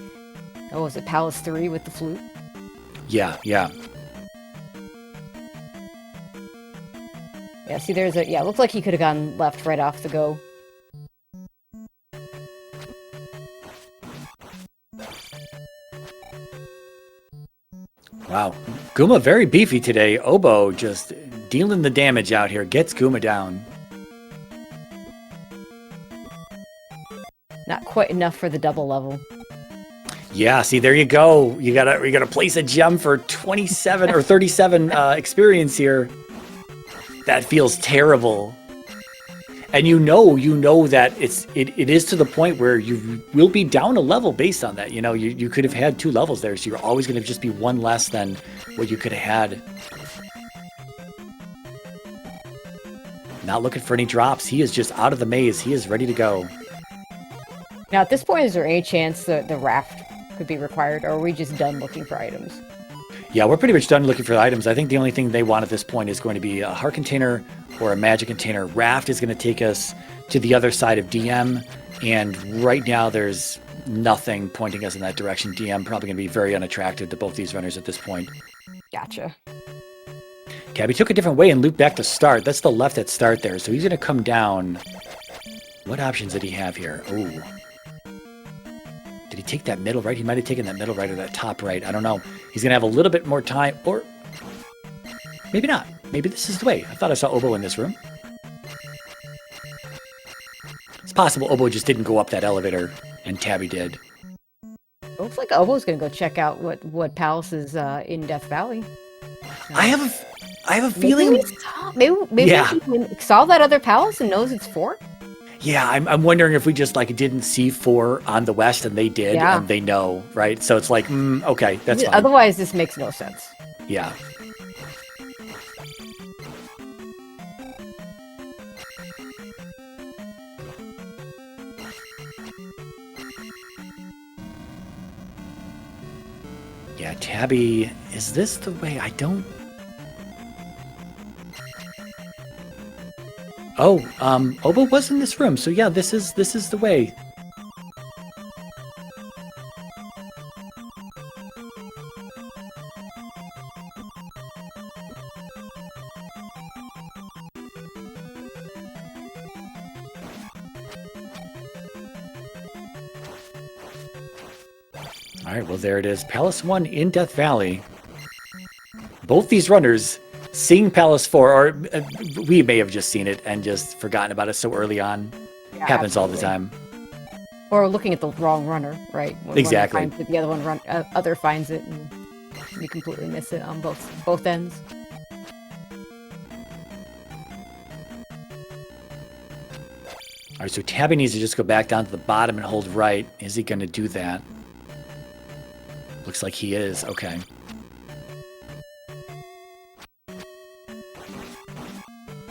Oh, is it Palace 3 with the flute? Yeah, yeah. Yeah, see, there's a... Yeah, it looks like he could have gone left right off the go. Wow. Guma very beefy today. Oboe just dealing the damage out here. Gets Guma down. Not quite enough for the double level. Yeah, see, there you go. You gotta place a gem for 27 or 37 experience here. That feels terrible. And you know that it is to the point where you will be down a level based on that. You know, you could have had 2 levels there, so you're always going to just be 1 less than what you could have had. Not looking for any drops. He is just out of the maze. He is ready to go. Now, at this point, is there any chance that the raft could be required, or are we just done looking for items? Yeah, we're pretty much done looking for the items. I think the only thing they want at this point is going to be a heart container or a magic container. Raft is going to take us to the other side of DM, and right now there's nothing pointing us in that direction. DM probably going to be very unattractive to both these runners at this point. Gotcha. Cabby took a different way and looped back to start. That's the left at start there, so he's going to come down. What options did he have here? Ooh. Did he take that middle right? He might have taken that middle right or that top right. I don't know. He's going to have a little bit more time, or maybe not. Maybe this is the way. I thought I saw Oboe in this room. It's possible Oboe just didn't go up that elevator, and Tabby did. Looks like Oboe's gonna go check out what palace is in Death Valley. I have a feeling. Maybe Yeah. he saw that other palace and knows it's 4. Yeah, I'm wondering if we just like didn't see 4 on the west and they did, Yeah. and they know, right? So it's like, okay, that's fine. Otherwise, this makes no sense. Yeah. Yeah, Tabby, is this the way? I don't... Oh, Oboe was in this room, so yeah, this is the way. All right, well, there it is. Palace 1 in Death Valley. Both these runners seeing Palace 4, or we may have just seen it and just forgotten about it so early on. Yeah, Happens all the absolutely. time. Or looking at the wrong runner, right? When Exactly. One finds it, the other one other finds it, and you completely miss it on both ends. All right, so Tabby needs to just go back down to the bottom and hold right. Is he going to do that? Looks like he is. Okay.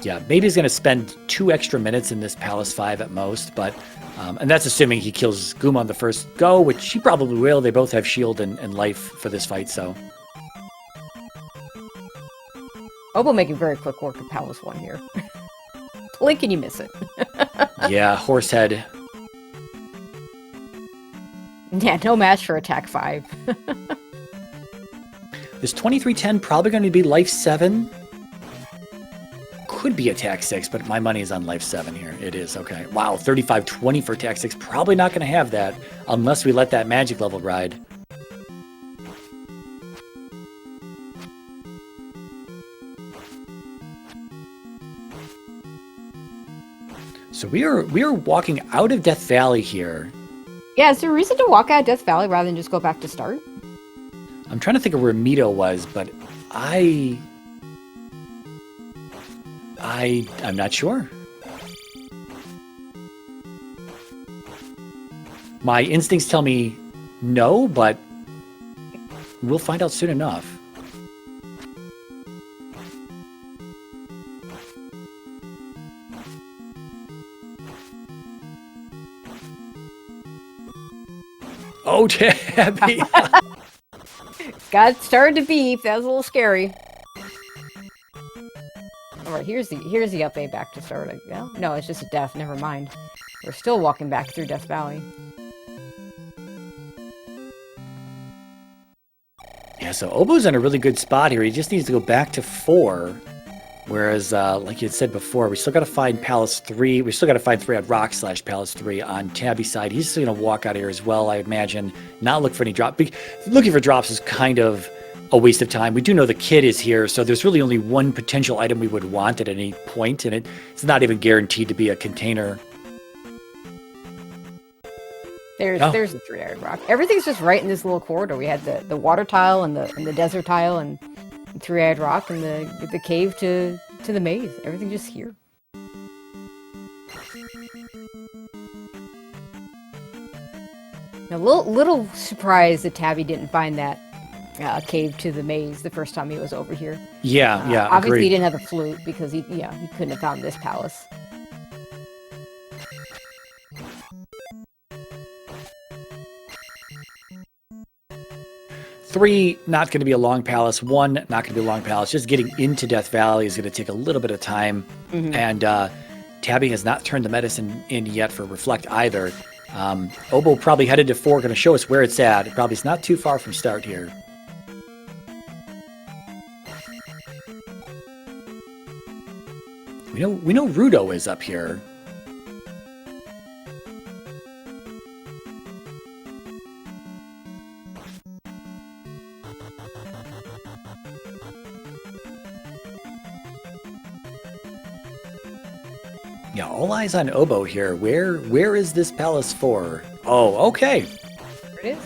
Yeah, maybe he's going to spend 2 extra minutes in this Palace 5 at most, but... and that's assuming he kills Guma on the first go, which he probably will. They both have shield and life for this fight, so... Oboe making very quick work of Palace 1 here. Blink and you miss it. Yeah, Horsehead. Yeah, no match for attack 5. This 2310 probably going to be life 7. Could be attack 6, but my money is on life 7 here. It is, okay. Wow, 3520 for attack 6. Probably not going to have that unless we let that magic level ride. So we are walking out of Death Valley here. Yeah, is there a reason to walk out of Death Valley rather than just go back to start? I'm trying to think of where Mito was, but I'm not sure. My instincts tell me no, but we'll find out soon enough. Oh, Tabby! Got started to beep. That was a little scary. All right, here's the up A back to start. Well, no, it's just a death. Never mind. We're still walking back through Death Valley. Yeah, so Oboe's in a really good spot here. He just needs to go back to 4. Whereas, like you had said before, we still got to find Palace 3. We still got to find 3 on Rock / Palace 3 on Tabby's side. He's still going to walk out of here as well, I imagine. Not look for any drop. Looking for drops is kind of a waste of time. We do know the kid is here, so there's really only one potential item we would want at any point, and it's not even guaranteed to be a container. There's the 3-eyed rock. Everything's just right in this little corridor. We had the water tile and the desert tile and 3-eyed rock and the cave to the maze. Everything just here. A little surprised that Tabby didn't find that cave to the maze the first time he was over here. Yeah, obviously agreed. he didn't have a flute because he couldn't have found this palace. Three, not going to be a long palace. 1, not going to be a long palace. Just getting into Death Valley is going to take a little bit of time. And Tabby has not turned the medicine in yet for Reflect either. Oboe probably headed to 4, going to show us where it's at. It probably is not too far from start here. We know Rudo is up here. Yeah, all eyes on Oboe here. Where is this palace for? Oh, okay. There it is.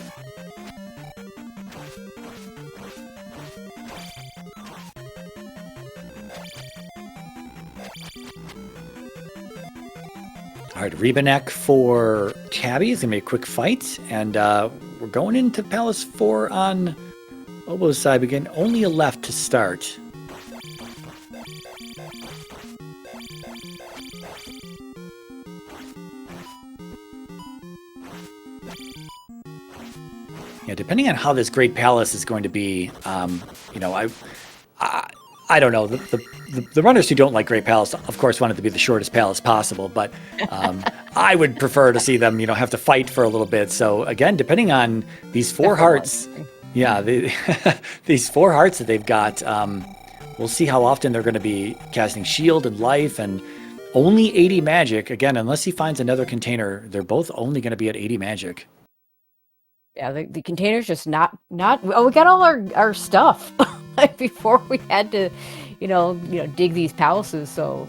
All right, Rebanek for Tabby is going to be a quick fight. And we're going into Palace 4 on Oboe's side. Again, only a left to start. Yeah, depending on how this Great Palace is going to be, you know, I don't know. The runners who don't like Great Palace, of course, want it to be the shortest palace possible. But I would prefer to see them, you know, have to fight for a little bit. So again, depending on these 4 hearts, yeah, these 4 hearts that they've got, we'll see how often they're going to be casting Shield and Life, and only 80 magic. Again, unless he finds another container, they're both only going to be at 80 magic. Yeah, the container's just not. Oh, we got all our stuff like before we had to, you know, dig these palaces. So,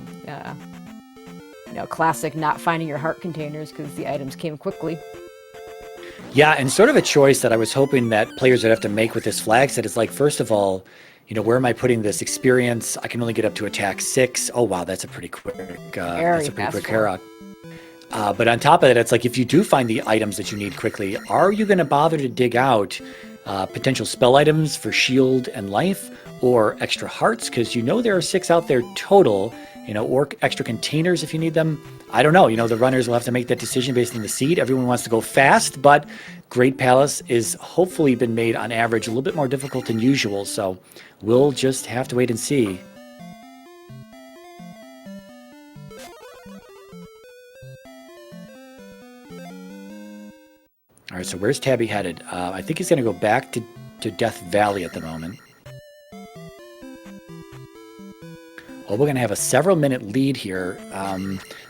classic not finding your heart containers because the items came quickly. Yeah, and sort of a choice that I was hoping that players would have to make with this flag set is like, first of all, you know, where am I putting this experience? I can only get up to attack 6. Oh wow, that's a pretty quick. That's a pretty quick Herok. But on top of that, it's like if you do find the items that you need quickly, are you going to bother to dig out potential spell items for shield and life or extra hearts? Because you know there are 6 out there total, you know, or extra containers if you need them. I don't know. You know, the runners will have to make that decision based on the seed. Everyone wants to go fast, but Great Palace is hopefully been made on average a little bit more difficult than usual. So we'll just have to wait and see. All right, so where's Tabby headed? I think he's going to go back to Death Valley at the moment. Oh, we're going to have a several-minute lead here.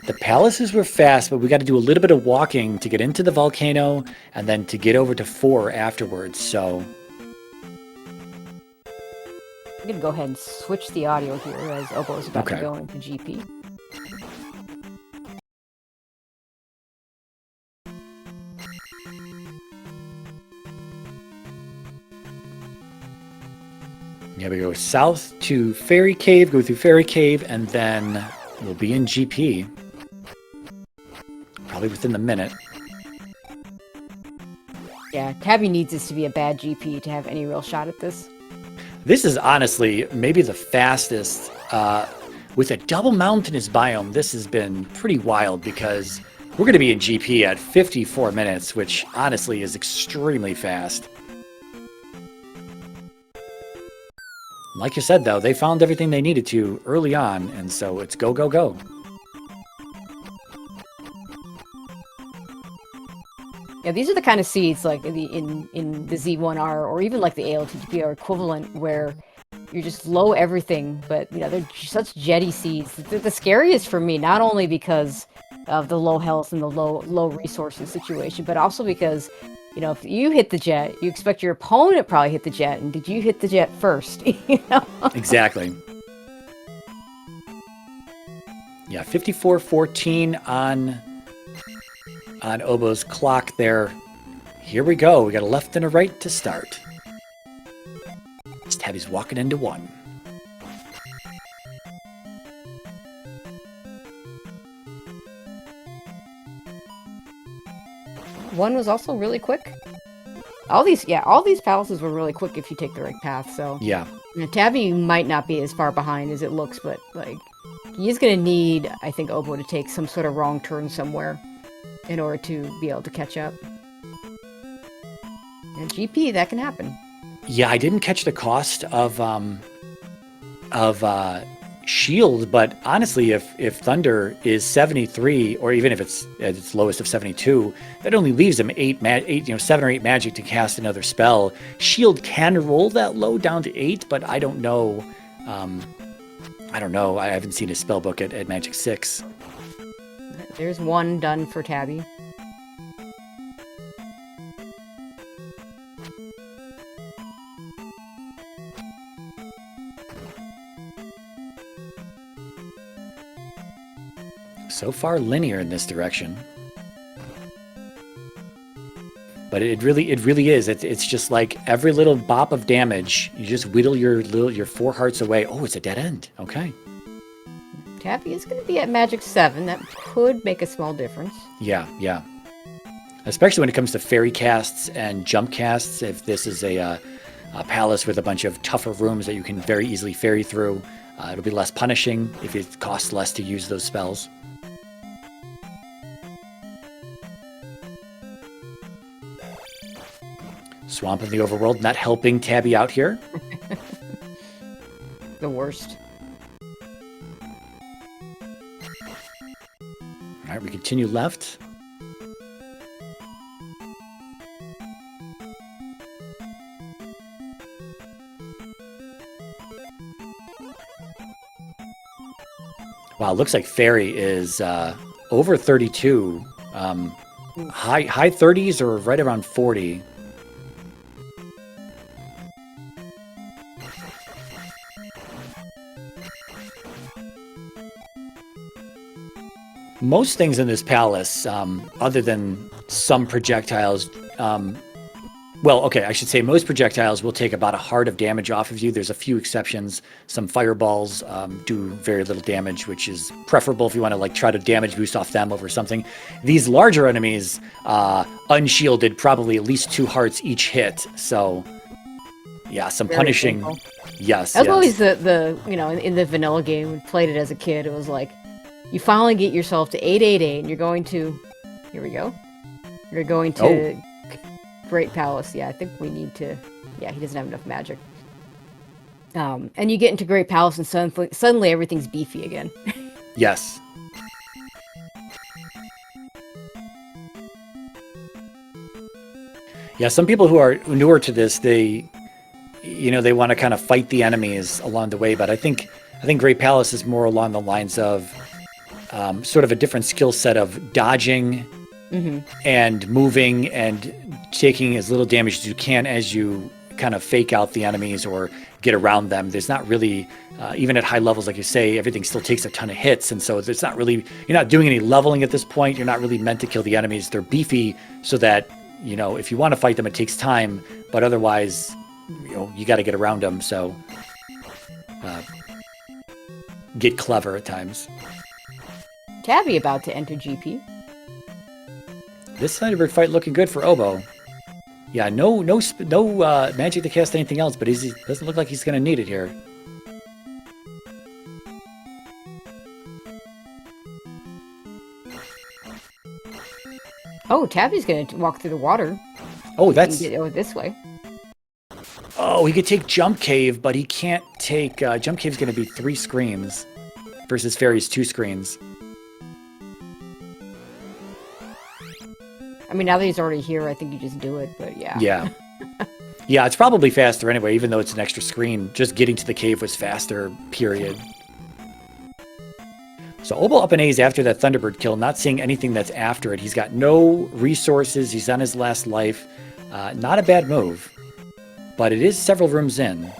The palaces were fast, but we got to do a little bit of walking to get into the volcano and then to get over to 4 afterwards, so... I'm going to go ahead and switch the audio here as Oboe is about to go into GP. Yeah, we go south to Fairy Cave, go through Fairy Cave, and then we'll be in GP. Probably within the minute. Yeah, Tabby needs this to be a bad GP to have any real shot at this. This is honestly maybe the fastest. With a double mountainous biome, this has been pretty wild because we're going to be in GP at 54 minutes, which honestly is extremely fast. Like you said, though, they found everything they needed to early on, and so it's go, go, go. Yeah, these are the kind of seeds like in the Z1R or even like the ALTTPR equivalent where you're just low everything, but you know they're such jetty seeds. They're the scariest for me, not only because of the low health and the low resources situation, but also because you know if you hit the jet, you expect your opponent probably hit the jet, and did you hit the jet first? You know? Exactly. Yeah, 54-14 on Oboe's clock there. Here we go. We got a left and a right to start. Tabby's walking into one. One was also really quick. All these palaces were really quick if you take the right path. So Yeah. you know, Tabby might not be as far behind as it looks, but like he's gonna need, I think, Oboe to take some sort of wrong turn somewhere in order to be able to catch up. And GP, that can happen. Yeah, I didn't catch the cost of shield, but honestly, if Thunder is 73, or even if it's at its lowest of 72, that only leaves him 7 or 8 magic to cast another spell. Shield can roll that low down to 8, but I don't know. I don't know. I haven't seen his spell book at Magic 6. There's one done for Tabby. So far linear in this direction, but it really is. It's just like every little bop of damage, you just whittle your 4 hearts away. Oh, it's a dead end. Okay. Tabby is going to be at Magic 7. That could make a small difference. Yeah. Especially when it comes to fairy casts and jump casts. If this is a palace with a bunch of tougher rooms that you can very easily fairy through, it'll be less punishing if it costs less to use those spells. Swamp of the Overworld not helping Tabby out here. The worst. All right, we continue left. Wow, looks like Fairy is over 32. High 30s or right around 40. Most things in this palace, other than some projectiles, well, okay, I should say most projectiles will take about a heart of damage off of you. There's a few exceptions. Some fireballs do very little damage, which is preferable if you want to like try to damage boost off them over something. These larger enemies, unshielded, probably at least 2 hearts each hit. So, yeah, some Very punishing. painful. Yes, That was yes. always the you know, in the vanilla game, we played it as a kid, it was like, you finally get yourself to 888, and you're going to, here we go, you're going to Great Palace. Yeah, I think we need to, yeah, he doesn't have enough magic. And you get into Great Palace, and suddenly everything's beefy again. Yes. Yeah, some people who are newer to this, they want to kind of fight the enemies along the way, but I think Great Palace is more along the lines of sort of a different skill set of dodging and moving and taking as little damage as you can as you kind of fake out the enemies or get around them. There's not really, even at high levels, like you say, everything still takes a ton of hits. And so there's not really, you're not doing any leveling at this point. You're not really meant to kill the enemies. They're beefy so that, if you want to fight them, it takes time. But otherwise, you got to get around them. So get clever at times. Tabby about to enter GP. This Thunderbird fight looking good for Oboe. Yeah, no magic to cast anything else, but he doesn't look like he's going to need it here. Oh, Tabby's going to walk through the water. Oh, that's... Get over this way. Oh, he could take Jump Cave, but he can't take... Jump Cave's going to be 3 screens versus Fairy's 2 screens. I mean, now that he's already here, I think you just do it, but yeah. Yeah. Yeah, it's probably faster anyway, even though it's an extra screen. Just getting to the cave was faster, period. So Oboe up an A's after that Thunderbird kill, not seeing anything that's after it. He's got no resources. He's on his last life. Not a bad move, but it is several rooms in.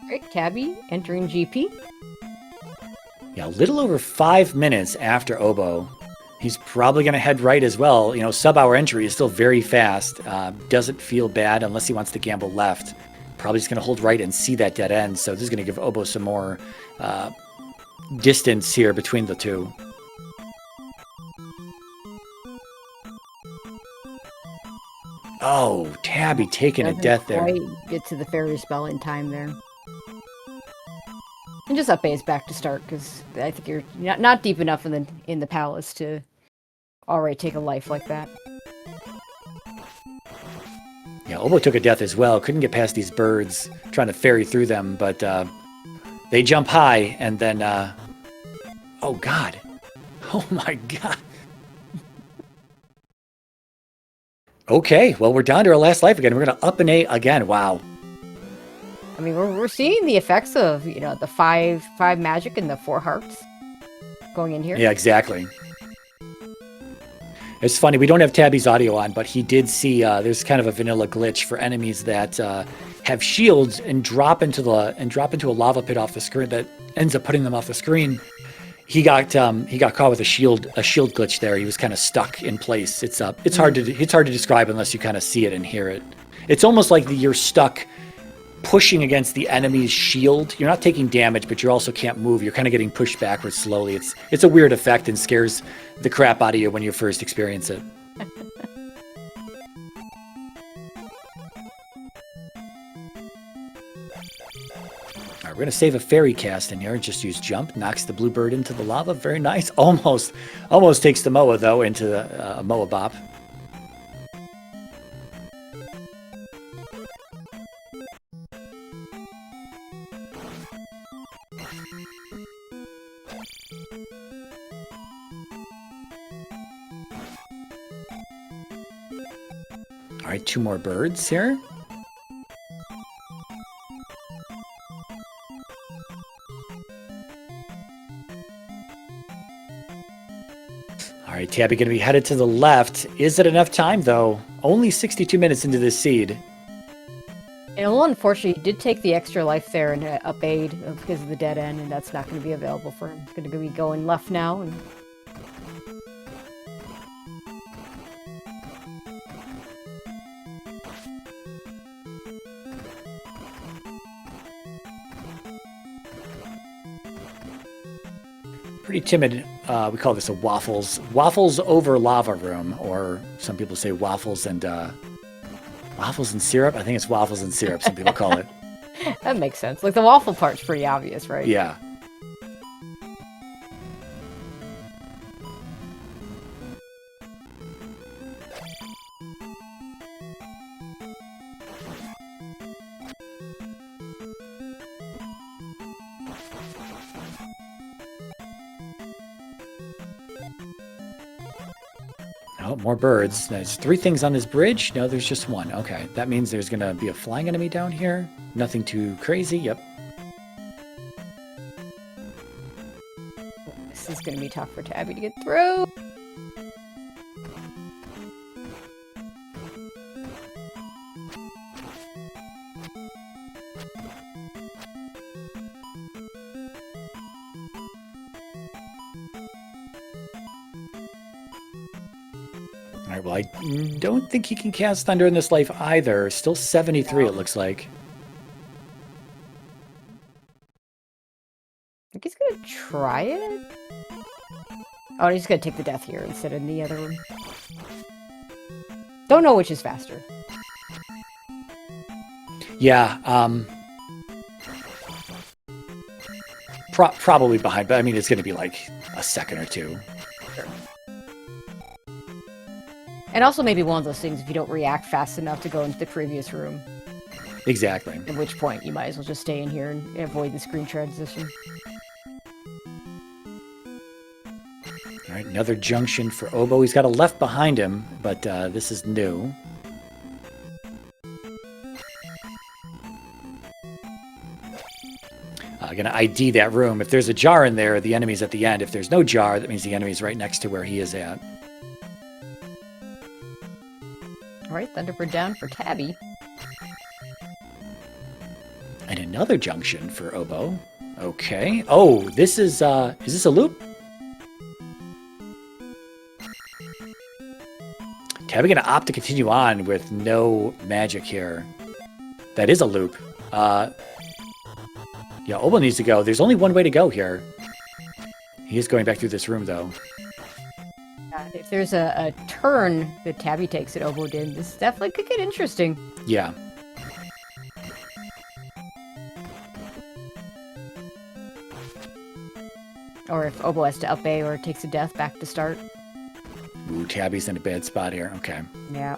Great, Tabby entering GP. Yeah, a little over 5 minutes after Oboe. He's probably going to head right as well. You know, sub-hour entry is still very fast. Doesn't feel bad unless he wants to gamble left. Probably just going to hold right and see that dead end. So this is going to give Oboe some more distance here between the two. Oh, Tabby taking a death there. Quite get to the fairy spell in time there. And just up A's back to start, because I think you're not deep enough in the palace to already take a life like that. Yeah, Oboe took a death as well. Couldn't get past these birds, trying to ferry through them, but they jump high, and then... oh, God. Oh, my God. Okay, well, we're down to our last life again. We're going to up an A again. Wow. I mean, we're seeing the effects of, you know, the five magic and the 4 hearts going in here. Yeah, exactly. It's funny, we don't have Tabby's audio on, but he did see there's kind of a vanilla glitch for enemies that have shields and drop into a lava pit off the screen that ends up putting them off the screen. He got caught with a shield glitch there. He was kind of stuck in place. It's hard to describe unless you kind of see it and hear it. It's almost like you're stuck pushing against the enemy's shield. You're not taking damage, but you also can't move. You're kind of getting pushed backwards slowly. It's a weird effect and scares the crap out of you when you first experience it. All right, we're going to save a fairy cast in here and just use jump. Knocks the bluebird into the lava. Very nice. Almost takes the Moa, though, into the Moa Bop. All right, 2 more birds here. All right, Tabby going to be headed to the left. Is it enough time, though? Only 62 minutes into this seed. And well, unfortunately, he did take the extra life there and up aid because of the dead end, and that's not going to be available for him. He's going to be going left now. And pretty timid. We call this a waffles over lava room, or some people say waffles and syrup. I think it's waffles and syrup, some people call it. that makes sense. Like, the waffle part's pretty obvious, right? Yeah. Oh, more birds. There's 3 things on this bridge. No, there's just 1. Okay, that means there's going to be a flying enemy down here. Nothing too crazy. Yep. This is going to be tough for Tabby to get through. All right, well, I don't think he can cast Thunder in this life either. Still 73, it looks like. I think he's gonna try it. Oh, he's gonna take the death here instead of in the other room. Don't know which is faster. Yeah, probably behind, but I mean, it's going to be like a second or two. Sure. And also maybe one of those things if you don't react fast enough to go into the previous room. Exactly. At which point you might as well just stay in here and avoid the screen transition. All right, another junction for Oboe. He's got a left behind him, but this is new. Going to ID that room. If there's a jar in there, the enemy's at the end. If there's no jar, that means the enemy's right next to where he is at. All right, Thunderbird down for Tabby. And another junction for Oboe. Okay. Oh, this is this a loop? Tabby going to opt to continue on with no magic here. That is a loop. Yeah, Oboe needs to go. There's only one way to go here. He is going back through this room, though. If there's a turn that Tabby takes that Oboe did, this definitely could get interesting. Yeah. Or if Oboe has to up A or takes a death back to start. Ooh, Tabby's in a bad spot here. Okay. Yeah.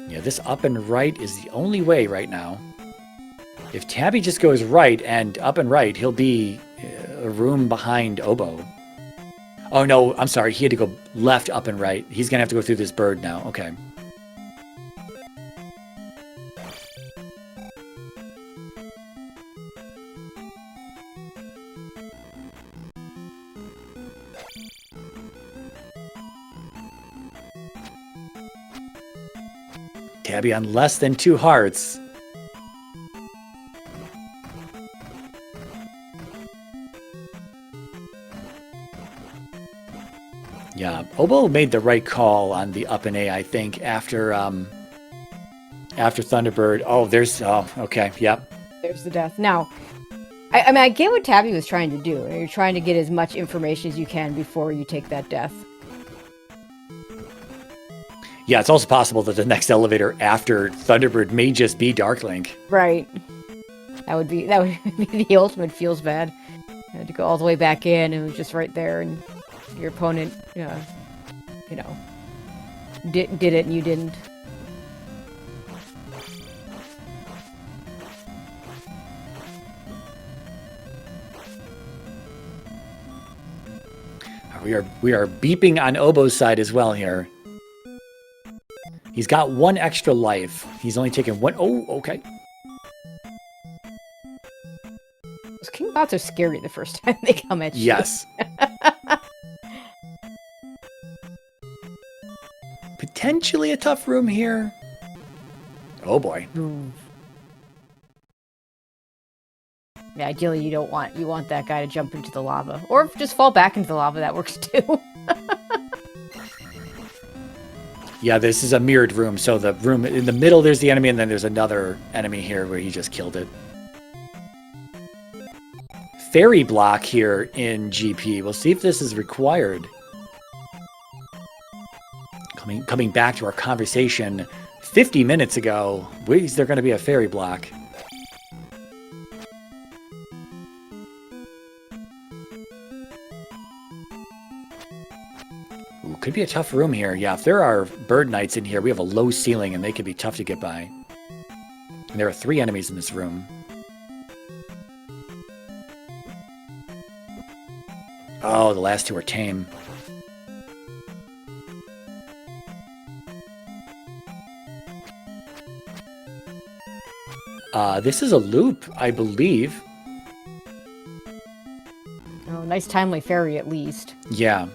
Yeah, this up and right is the only way right now. If Tabby just goes right and up and right, he'll be a room behind Oboe. Oh, no, I'm sorry. He had to go left, up, and right. He's going to have to go through this bird now. Okay. Tabby on less than 2 hearts. Yeah, Oboe made the right call on the up and A, I think, after Thunderbird. Oh, there's... Oh, okay, yep. There's the death. Now, I mean, I get what Tabby was trying to do. You're trying to get as much information as you can before you take that death. Yeah, it's also possible that the next elevator after Thunderbird may just be Darklink. Right. That would be the ultimate feels bad. You had to go all the way back in, and it was just right there, and your opponent, you know, did it, and you didn't. We are beeping on Oboe's side as well here. He's got 1 extra life. He's only taken 1. Oh, okay. Those king bots are scary the first time they come at you. Yes. Potentially a tough room here. Oh boy. Ooh. Yeah, ideally you want that guy to jump into the lava. Or just fall back into the lava, that works too. Yeah, this is a mirrored room, so the room in the middle there's the enemy, and then there's another enemy here where he just killed it. Fairy block here in GP. We'll see if this is required. Coming back to our conversation 50 minutes ago, is there going to be a fairy block? Ooh, could be a tough room here. Yeah, if there are bird knights in here, we have a low ceiling and they could be tough to get by. And there are 3 enemies in this room. Oh, the last 2 are tame. This is a loop, I believe. Oh, nice timely fairy at least. Yeah.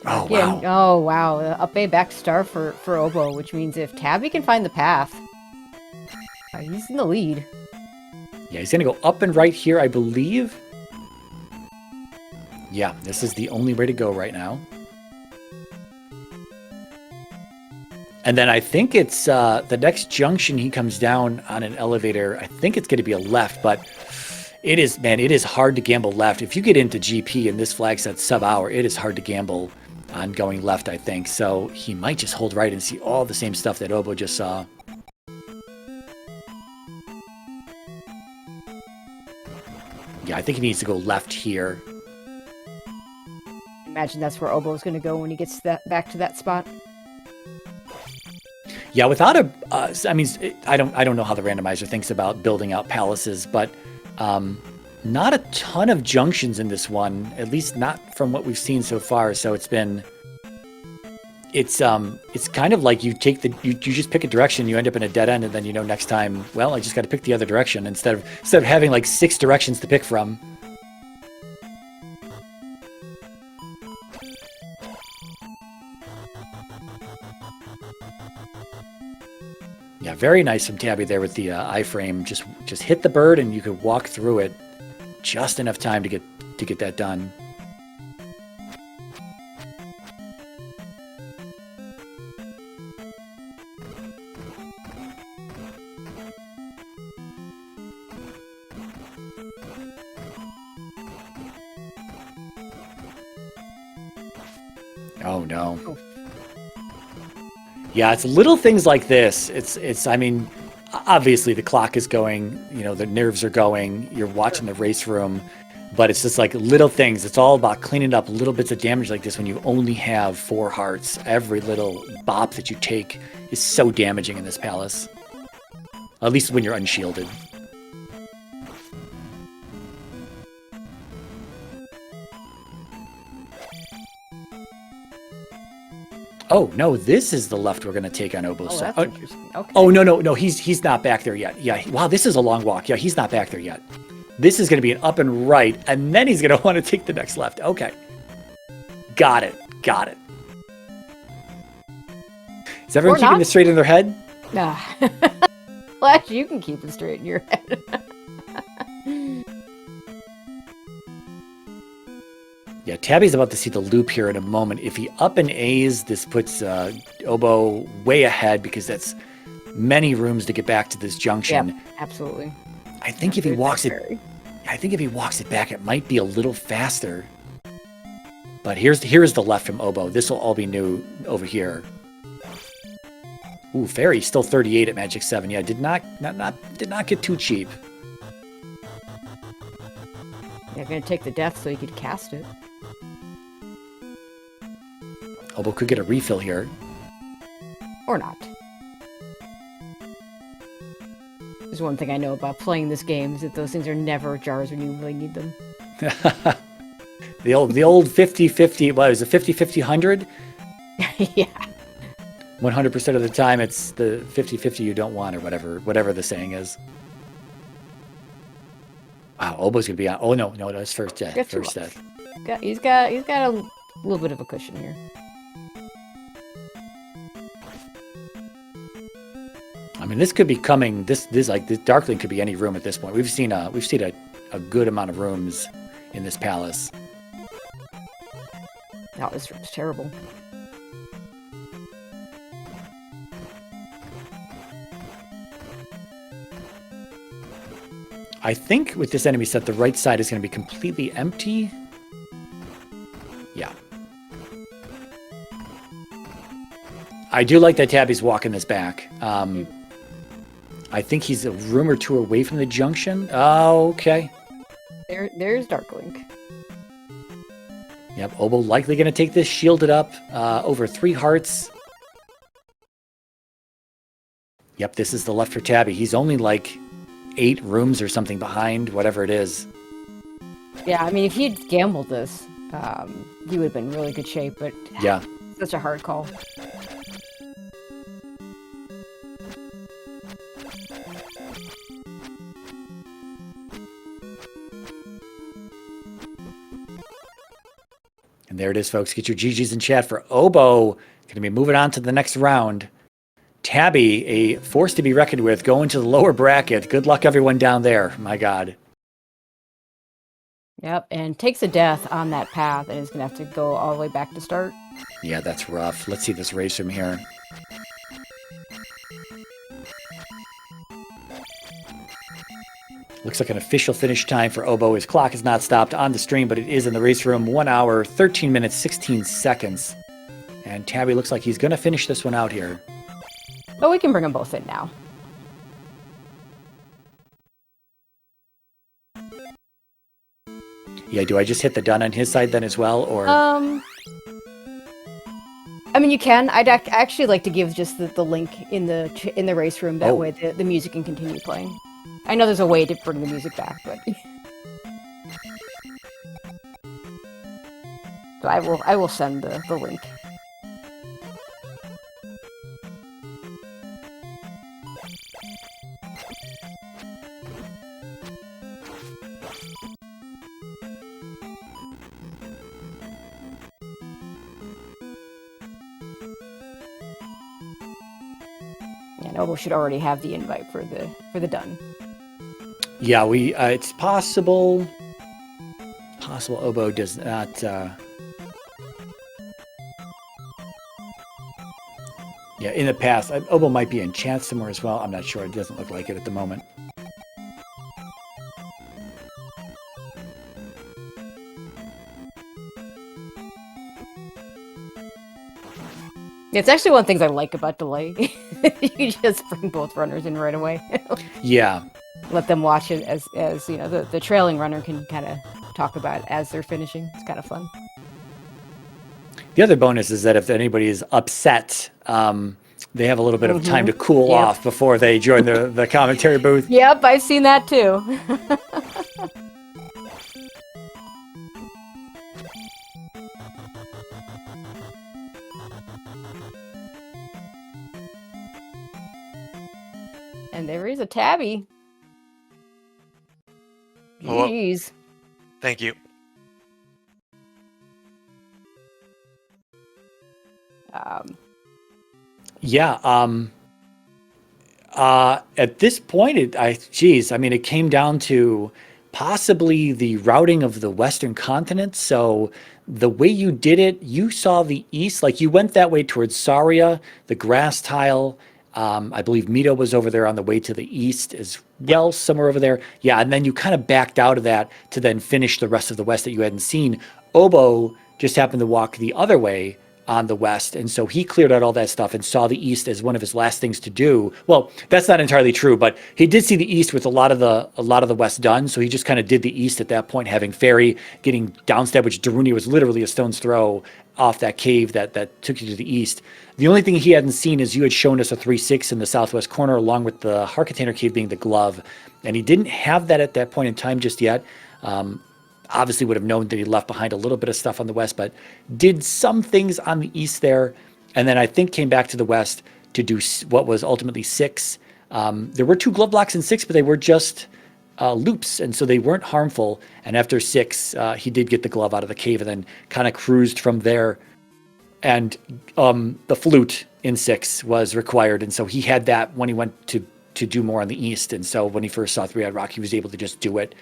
Oh, Again, wow. Oh, wow. Up A back star for Oboe, which means if Tabby can find the path, He's in the lead. Yeah, he's going to go up and right here, I believe. Yeah, this is the only way to go right now. And then I think it's the next junction he comes down on an elevator. I think it's going to be a left, but it is, man, it is hard to gamble left. If you get into GP and this flag sets sub-hour, it is hard to gamble on going left, I think. So he might just hold right and see all the same stuff that Oboe just saw. Yeah, I think he needs to go left here. Imagine that's where Oboe's going to go when he gets back to that spot. Yeah, without a, I mean, I don't know how the randomizer thinks about building out palaces, but not a ton of junctions in this one, at least not from what we've seen so far. So it's kind of like you take you just pick a direction, you end up in a dead end, and then you know next time, well, I just got to pick the other direction instead of having like 6 directions to pick from. Yeah, very nice from Tabby there with the iframe. Just hit the bird and you could walk through it. Just enough time to get that done. Oh no. Oh. Yeah, it's little things like this. It's I mean, obviously the clock is going, you know, the nerves are going, you're watching the race room, but it's just like little things. It's all about cleaning up little bits of damage like this when you only have 4 hearts. Every little bop that you take is so damaging in this palace. At least when you're unshielded. Oh, no, this is the left we're going to take on Oboe's side. That's interesting. Okay. Oh, no, he's not back there yet. Yeah, wow, this is a long walk. Yeah, he's not back there yet. This is going to be an up and right, and then he's going to want to take the next left. Okay. Got it. Is everyone keeping this straight in their head? Nah. Well, actually, you can keep it straight in your head. Yeah, Tabby's about to see the loop here in a moment. If he up and A's, this puts Oboe way ahead because that's many rooms to get back to this junction. Yep, absolutely. I think if he walks it back, it might be a little faster. But here's the left from Oboe. This will all be new over here. Ooh, Fairy still 38 at Magic 7. Yeah, did not get too cheap. They're gonna take the death so you could cast it. Oboe could get a refill here. Or not. There's one thing I know about playing this game is that those things are never jars when you really need them. the old 50-50, what is it, 50-50-100? Yeah. 100% of the time it's the 50-50 you don't want or whatever the saying is. Wow, Oboe's gonna be on. Oh no, that's first death. First death. He's got a little bit of a cushion here. I mean, this could be coming. This Darkling could be any room at this point. We've seen a good amount of rooms in this palace. No, this room's terrible. I think with this enemy set, the right side is going to be completely empty. Yeah. I do like that Tabby's walking this back. I think he's a room or two away from the junction. Oh, okay. There's Darklink. Yep, Oboe likely going to take this, shielded up, over 3 hearts. Yep, this is the left for Tabby. He's only like 8 rooms or something behind, whatever it is. Yeah, I mean, if he had gambled this, he would have been in really good shape, but yeah, such a hard call. And there it is, folks. Get your GGs in chat for Oboe. Going to be moving on to the next round. Tabby, a force to be reckoned with, going to the lower bracket. Good luck, everyone down there. My God. Yep, and takes a death on that path and is going to have to go all the way back to start. Yeah, that's rough. Let's see this race from here. Looks like an official finish time for Oboe. His clock is not stopped on the stream, but it is in the race room. 1 hour, 13 minutes, 16 seconds. And Tabby looks like he's going to finish this one out here. But we can bring them both in now. Yeah, do I just hit the done on his side then as well, or? I mean, you can. I'd actually like to give just the link in the race room. That way the music can continue playing. I know there's a way to bring the music back, but so I will send the link. And Oboe should already have the invite for the done. Yeah, it's possible. Possible Oboe does not. Yeah, in the past, Oboe might be in chat somewhere as well. I'm not sure. It doesn't look like it at the moment. It's actually one of the things I like about delay. You just bring both runners in right away. Yeah. Let them watch it as you know, the trailing runner can kind of talk about it as they're finishing. It's kind of fun. The other bonus is that if anybody is upset, they have a little bit of time to cool off before they join the commentary booth. Yep, I've seen that too. And there is a Tabby. Jeez. Thank you. At this point, it came down to possibly the routing of the Western continent. So the way you did it, you saw the east, like you went that way towards Saria, the grass tile. I believe Mito was over there on the way to the east as well, somewhere over there. Yeah, and then you kind of backed out of that to then finish the rest of the west that you hadn't seen. Oboe just happened to walk the other way on the west, and so he cleared out all that stuff and saw the east as one of his last things to do. Well, that's not entirely true, but he did see the east with a lot of the west done, so he just kind of did the east at that point, having Fairy getting downstab, which Darunia was literally a stone's throw off that cave that took you to the east. The only thing he hadn't seen is you had shown us a 3-6 in the southwest corner, along with the Heart Container Cave being the glove, and he didn't have that at that point in time just yet. Obviously would have known that he left behind a little bit of stuff on the west, but did some things on the east there, and then I think came back to the west to do what was ultimately 6. There were 2 glove blocks in 6, but they were just loops, and so they weren't harmful. And after 6, he did get the glove out of the cave and then kind of cruised from there. And the flute in 6 was required, and so he had that when he went to do more on the east. And so when he first saw 3-Eyed Rock, he was able to just do it,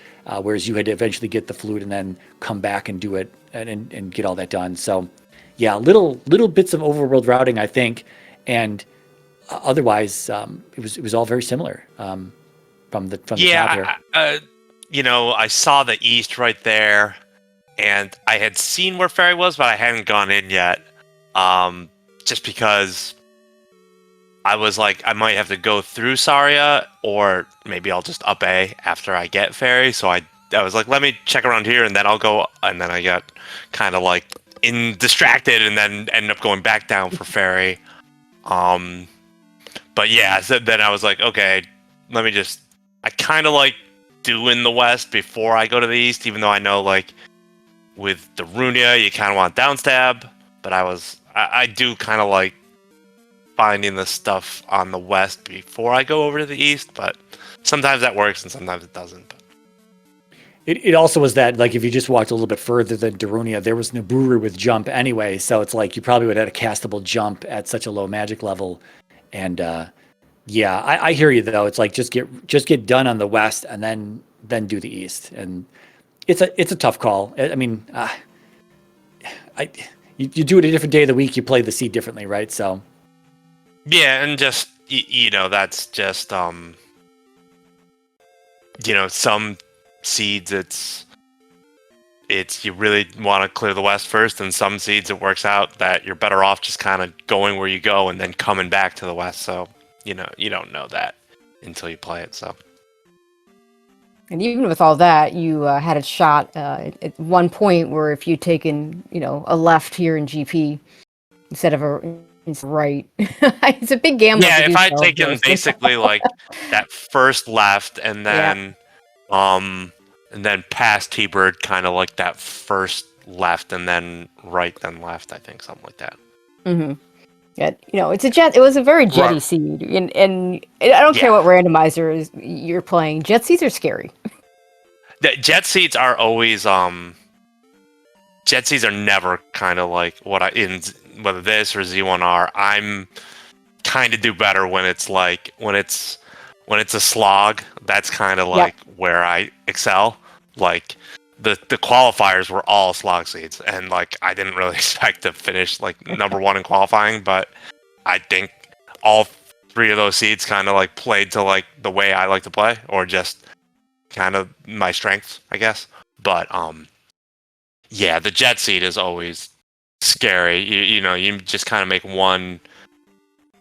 whereas you had to eventually get the flute and then come back and do it and get all that done. So yeah, little bits of overworld routing, I think, and otherwise it was all very similar from the top here. I saw the east right there, and I had seen where Fairy was, but I hadn't gone in yet, just because I was like, I might have to go through Saria, or maybe I'll just up A after I get Fairy. So I was like, let me check around here, and then I'll go. And then I got kind of like distracted, and then ended up going back down for Fairy. But yeah, so then I was like, okay, let me just. I kind of like doing the west before I go to the east, even though I know like with Darunia you kind of want downstab, but I do kind of like finding the stuff on the west before I go over to the east, but sometimes that works and sometimes it doesn't. But it also was that, like, if you just walked a little bit further than Darunia, there was Naburu with jump anyway, so it's like you probably would have had a castable jump at such a low magic level And yeah, I hear you though. It's like just get done on the West and then do the East. And it's a tough call. I mean, you do it a different day of the week. You play the seed differently, right? So Yeah, and just that's just some seeds it's you really want to clear the West first, and some seeds it works out that you're better off just kind of going where you go and then coming back to the West. So you don't know that until you play it. So. And even with all that, you had a shot at one point where if you'd taken, a left here in GP instead of a right, it's a big gamble. Yeah, to if do I'd so, taken basically like that first left and then past T-Bird, kind of like that first left and then right, then left, I think, something like that. Mm-hmm. Yeah, it's a jet. It was a very jetty seed, and I don't care what randomizer you're playing. Jet seeds are scary. The jet seeds are always jet seeds are never kind of like whether this or Z1R. I'm kind of do better when it's a slog. That's kind of like where I excel. Like the qualifiers were all slog seeds, and like I didn't really expect to finish like number one in qualifying, but I think all three of those seeds kind of like played to like the way I like to play, or just kind of my strengths, I guess. But yeah, the jet seed is always scary. You just kind of make one,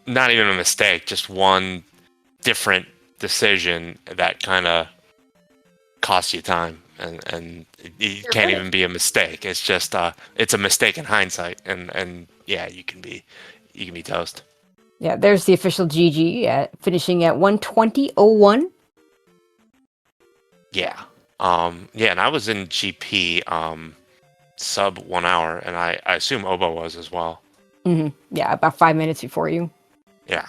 not even a mistake, just one different decision that kind of costs you time, and it can't even be a mistake. It's just it's a mistake in hindsight, and yeah, you can be toast. Yeah, there's the official GG finishing at 1:20.01. Yeah. And I was in GP sub 1 hour, and I assume Oboe was as well. Mm-hmm. Yeah, about 5 minutes before you. Yeah.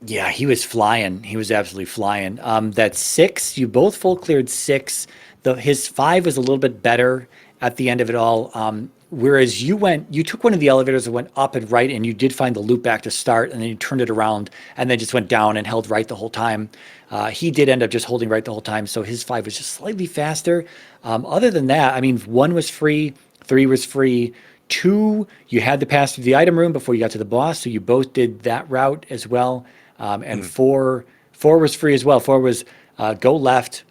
Yeah, he was flying. He was absolutely flying. That 6, you both full cleared 6. His 5 was a little bit better at the end of it all. Whereas you took one of the elevators and went up and right, and you did find the loop back to start, and then you turned it around and then just went down and held right the whole time. He did end up just holding right the whole time, so his 5 was just slightly faster. Other than that, I mean, 1 was free, 3 was free, 2, you had to pass through the item room before you got to the boss, so you both did that route as well. And 4 was free as well. 4 was go left,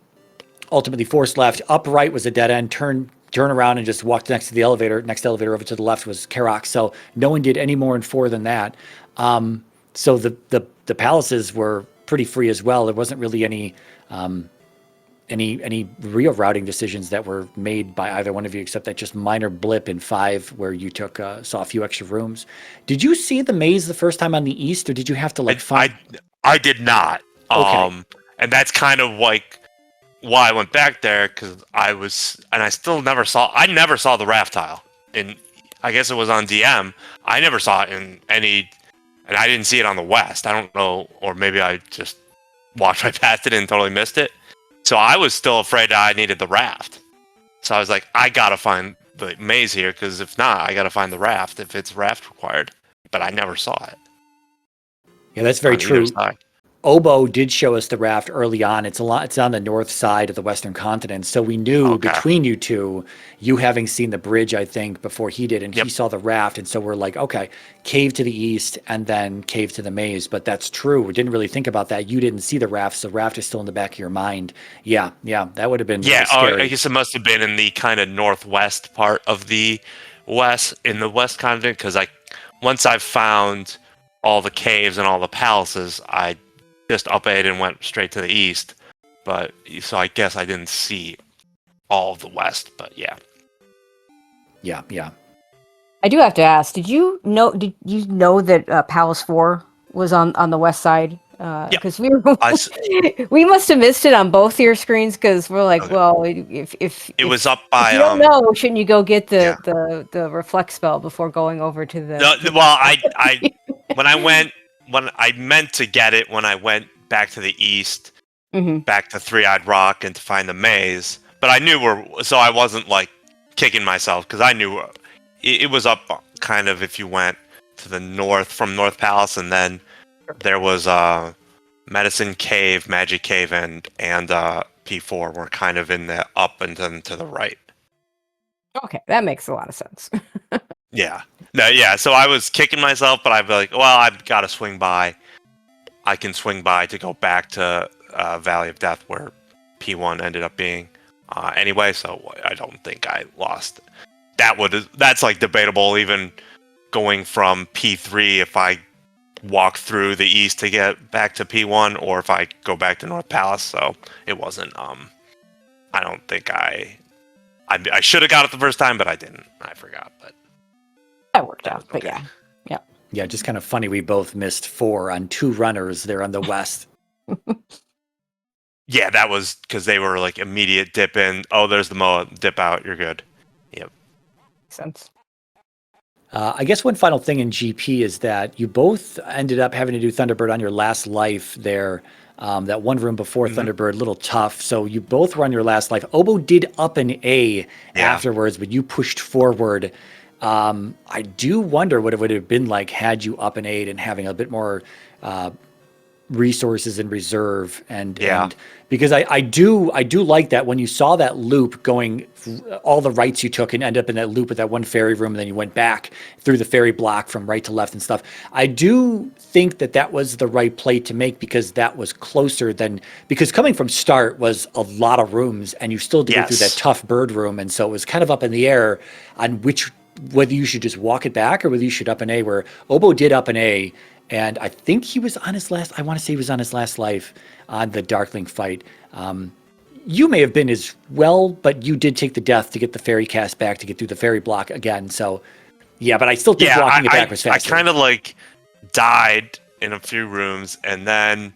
ultimately force left. Up right was a dead end. Turn around and just walk next to the elevator. Next elevator over to the left was Karak. So no one did any more in 4 than that. So the palaces were pretty free as well. There wasn't really any real routing decisions that were made by either one of you, except that just minor blip in 5 where you saw a few extra rooms. Did you see the maze the first time on the East, or did you have to find? I did not. Okay. And that's kind of like why I went back there, because I still never saw the raft tile. And I guess it was on DM. I never saw it in any, and I didn't see it on the West. I don't know, or maybe I just walked right past it and totally missed it. So I was still afraid that I needed the raft. So I was like, I gotta find the maze here, because if not, I gotta find the raft if it's raft required. But I never saw it. Yeah, that's very true. Oboe did show us the raft early on. It's on the north side of the Western continent. So we knew between you two, you having seen the bridge, I think, before he did, and he saw the raft. And so we're like, okay, cave to the east and then cave to the maze. But that's true. We didn't really think about that. You didn't see the raft, so the raft is still in the back of your mind. Yeah, that would have been really scary. I guess it must have been in the kind of northwest part of the West continent, because once I found all the caves and all the palaces, I just up-aid and went straight to the east. But so I guess I didn't see all of the West, but yeah. I do have to ask, did you know that Palace 4 was on the west side? Because we must have missed it on both your screens, because we're like, well, if it was up by you don't know, shouldn't you go get the reflect spell before going over to the? When I meant to get it when I went back to the east, back to Three-Eyed Rock and to find the maze, but I knew so I wasn't like kicking myself, because I knew it was up kind of if you went to the north from North Palace and then there was Medicine Cave, Magic Cave, and P4 were kind of in the up and then to the right. Okay, that makes a lot of sense. Yeah. No, yeah. So I was kicking myself, but I'd be like, well, I've got to swing by. I can swing by to go back to Valley of Death where P1 ended up being anyway. So I don't think I lost. That's like debatable. Even going from P3, if I walk through the east to get back to P1, or if I go back to North Palace. So it wasn't. I don't think I should have got it the first time, but I didn't. I forgot. But That worked out, but okay. yeah. Yeah, just kind of funny. We both missed 4 on 2 runners there on the west. Yeah, that was because they were like immediate dip in. Oh, there's the Moa, dip out. You're good. Yep. Makes sense. I guess one final thing in GP is that you both ended up having to do Thunderbird on your last life there. That one room before Thunderbird, a little tough. So you both were on your last life. Oboe did up an A afterwards, but you pushed forward. I do wonder what it would have been like had you up an 8 and having a bit more resources in reserve, and because I do like that when you saw that loop going, all the rights you took and end up in that loop with that one fairy room, and then you went back through the fairy block from right to left and stuff. I do think that was the right play to make, because that was closer than, because coming from start was a lot of rooms, and you still did go through that tough bird room, and so it was kind of up in the air on whether you should just walk it back or whether you should up an A, where Oboe did up an A. And I think he was on his last, I want to say he was on his last life on the Darkling fight. You may have been as well, but you did take the death to get the fairy cast back to get through the fairy block again. So, yeah, but I still think walking it back was faster. I kind of like died in a few rooms, and then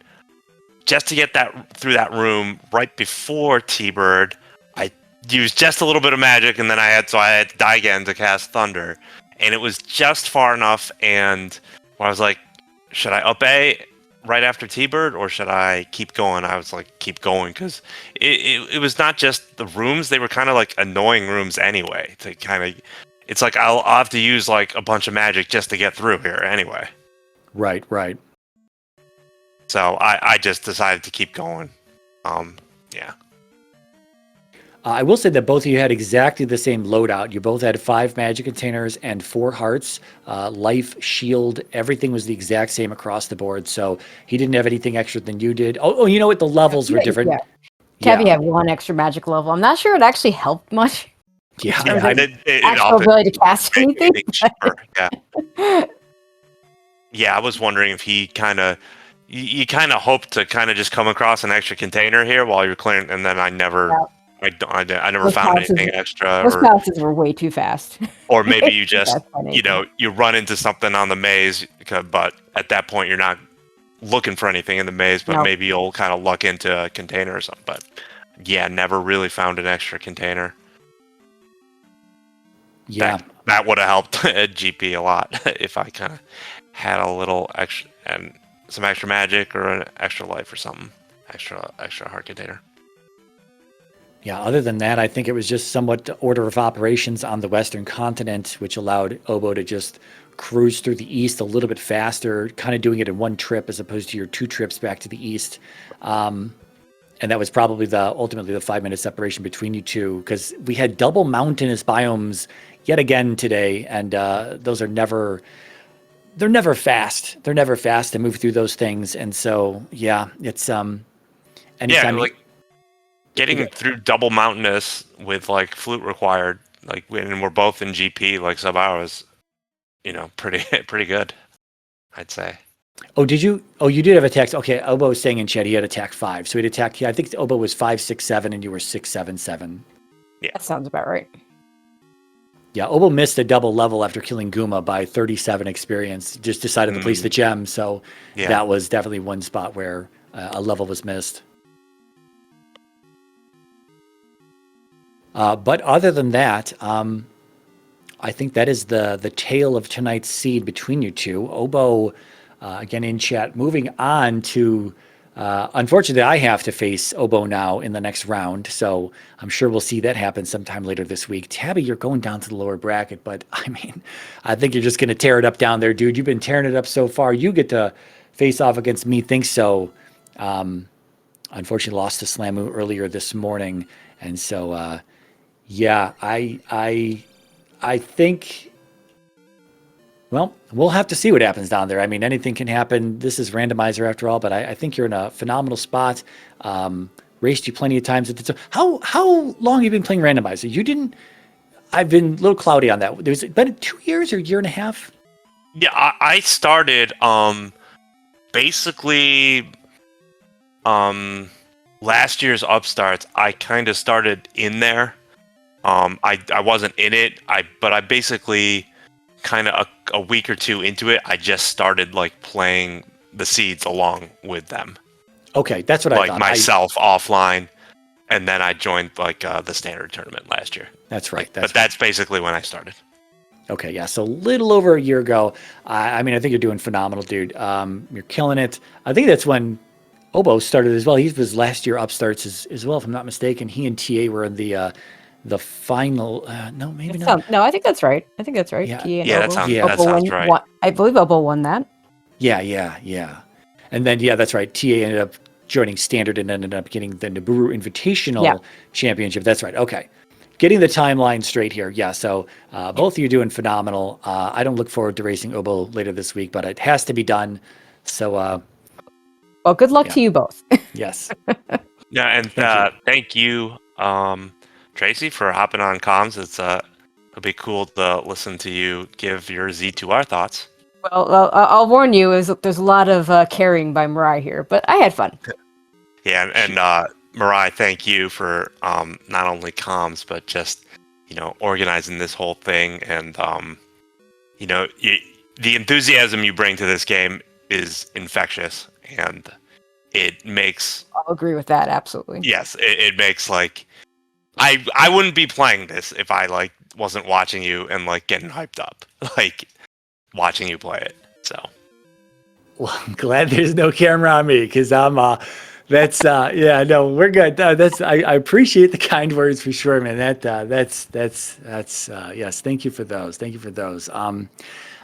just to get through that room right before T-Bird, I used just a little bit of magic, and then I had to die again to cast Thunder. And it was just far enough, and I was like, should I up A right after T-Bird, or should I keep going? I was like, keep going, because it was not just the rooms. They were kind of like annoying rooms anyway. To kind of, it's like I'll have to use like a bunch of magic just to get through here anyway. Right. So I just decided to keep going. Yeah. I will say that both of you had exactly the same loadout. You both had 5 magic containers and 4 hearts, life, shield, everything was the exact same across the board. So he didn't have anything extra than you did. Oh, you know what? The levels were different. Yeah. Tabby had 1 extra magic level. I'm not sure it actually helped much. Yeah. Actual ability to cast anything. Yeah, I was wondering if he you kind of hope to kind of just come across an extra container here while you're clearing, and then I never found anything extra. Those passes were way too fast. Or maybe you just, you run into something on the maze, but at that point you're not looking for anything in the maze, but maybe you'll kind of luck into a container or something. But yeah, never really found an extra container. Yeah. That would have helped at GP a lot if I kind of had a little extra and some extra magic or an extra life or something. Extra heart container. Yeah, other than that, I think it was just somewhat order of operations on the Western continent, which allowed Oboe to just cruise through the east a little bit faster, kind of doing it in one trip as opposed to your 2 trips back to the east. And that was probably ultimately the 5-minute separation between you two, because we had double mountainous biomes yet again today, and those are never fast. They're never fast to move through those things, and so yeah, it's anytime getting through double mountainous with like flute required, like when we're both in GP like sub hours, pretty good, I'd say. Oh, did you? Oh, you did have attacks. Okay, Oboe was saying in chat he had attack 5, so he'd attack. I think Oboe was 5, 6, 7, and you were 6, 7, 7. Yeah, that sounds about right. Yeah, Oboe missed a double level after killing Guma by 37 experience. Just decided to place the gem, so that was definitely one spot where a level was missed. But other than that, I think that is the tale of tonight's seed between you two. Oboe, again in chat, moving on to, unfortunately, I have to face Oboe now in the next round, so I'm sure we'll see that happen sometime later this week. Tabby, you're going down to the lower bracket, but I mean, I think you're just going to tear it up down there, dude. You've been tearing it up so far. You get to face off against Me Think So. Unfortunately, lost to Slamu earlier this morning, and so yeah, I think. Well, we'll have to see what happens down there. I mean, anything can happen. This is Randomizer after all, but I think you're in a phenomenal spot. Raced you plenty of times. How long have you been playing Randomizer? You didn't. I've been a little cloudy on that. There's been 2 years or a year and a half. Yeah, I started basically last year's upstarts. I kind of started in there. I wasn't in it. But I basically kind of a week or two into it, I just started like playing the seeds along with them. Okay, that's what I thought. Like myself offline, and then I joined like the standard tournament last year. That's right. That's basically when I started. Okay, yeah. So a little over a year ago. I mean, I think you're doing phenomenal, dude. You're killing it. I think that's when Oboe started as well. He was last year upstarts as well, if I'm not mistaken. He and TA were in the final. No, maybe not. No, I think that's right. Yeah, that sounds right. I believe Oboe won that. Yeah. And then, yeah, that's right. TA ended up joining Standard and ended up getting the Nibiru Invitational Championship. That's right. Okay. Getting the timeline straight here. Yeah, so both of you doing phenomenal. I don't look forward to racing Oboe later this week, but it has to be done. So, well, good luck to you both. Yes. Yeah, and thank you, Tracy, for hopping on comms. It'll be cool to listen to you give your Z2R thoughts. Well, I'll warn you, there's a lot of carrying by Mirai here, but I had fun. Yeah, and Mirai, thank you for not only comms, but just, organizing this whole thing. And, the enthusiasm you bring to this game is infectious, and it makes... I'll agree with that, absolutely. Yes, it makes, like... I wouldn't be playing this if I, like, wasn't watching you and, like, getting hyped up. Like, watching you play it, so... Well, I'm glad there's no camera on me, because I'm... yeah, no, we're good. I appreciate the kind words for sure, man. That's yes. Thank you for those.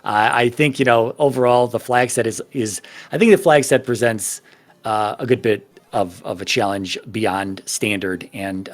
I think, overall the flag set is I think the flag set presents a good bit of a challenge beyond standard, and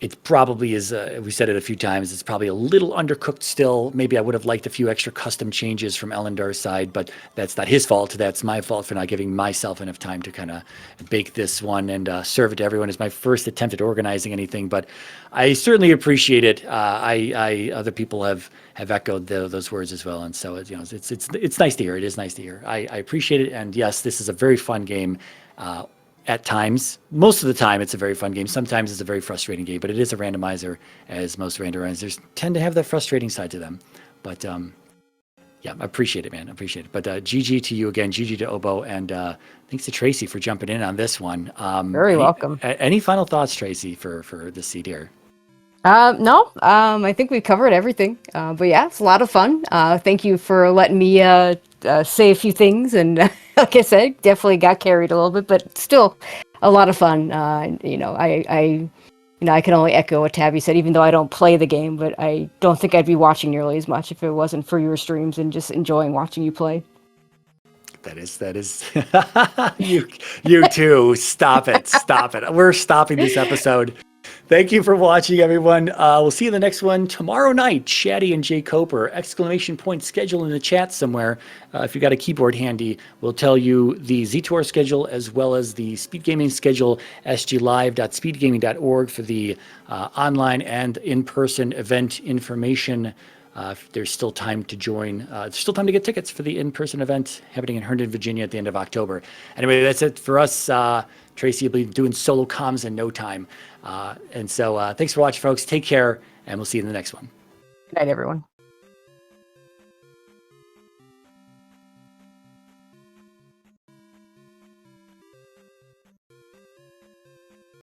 it probably is, we said it a few times, it's probably a little undercooked still. Maybe I would have liked a few extra custom changes from Elendar's side, but that's not his fault. That's my fault for not giving myself enough time to kind of bake this one and serve it to everyone. It's my first attempt at organizing anything, but I certainly appreciate it. Other people have echoed those words as well, and so it's nice to hear. It is nice to hear. I appreciate it, and yes, this is a very fun game. At times, most of the time, it's a very fun game. Sometimes it's a very frustrating game, but it is a randomizer, as most randomizers tend to have that frustrating side to them. But yeah, I appreciate it, man. I appreciate it. But GG to you again, GG to Oboe, and thanks to Tracy for jumping in on this one. Very welcome. Any final thoughts, Tracy, for this seed here? No, I think we covered everything. But yeah, it's a lot of fun. Thank you for letting me say a few things, and like I said, definitely got carried a little bit, but still a lot of fun. I can only echo what Tabby said, even though I don't play the game, but I don't think I'd be watching nearly as much if it wasn't for your streams and just enjoying watching you play. That is you too. Stop it. We're stopping this episode. Thank you for watching, everyone. We'll see you in the next one tomorrow night. Chatty and Jay Coper, ! Schedule in the chat somewhere. If you got a keyboard handy, we'll tell you the Z2R schedule as well as the Speedgaming schedule, sglive.speedgaming.org for the online and in-person event information. There's still time to join. There's still time to get tickets for the in-person event happening in Herndon, Virginia at the end of October. Anyway, that's it for us. Tracy will be doing solo comms in no time. And so thanks for watching, folks. Take care, and we'll see you in the next one. Good night, everyone.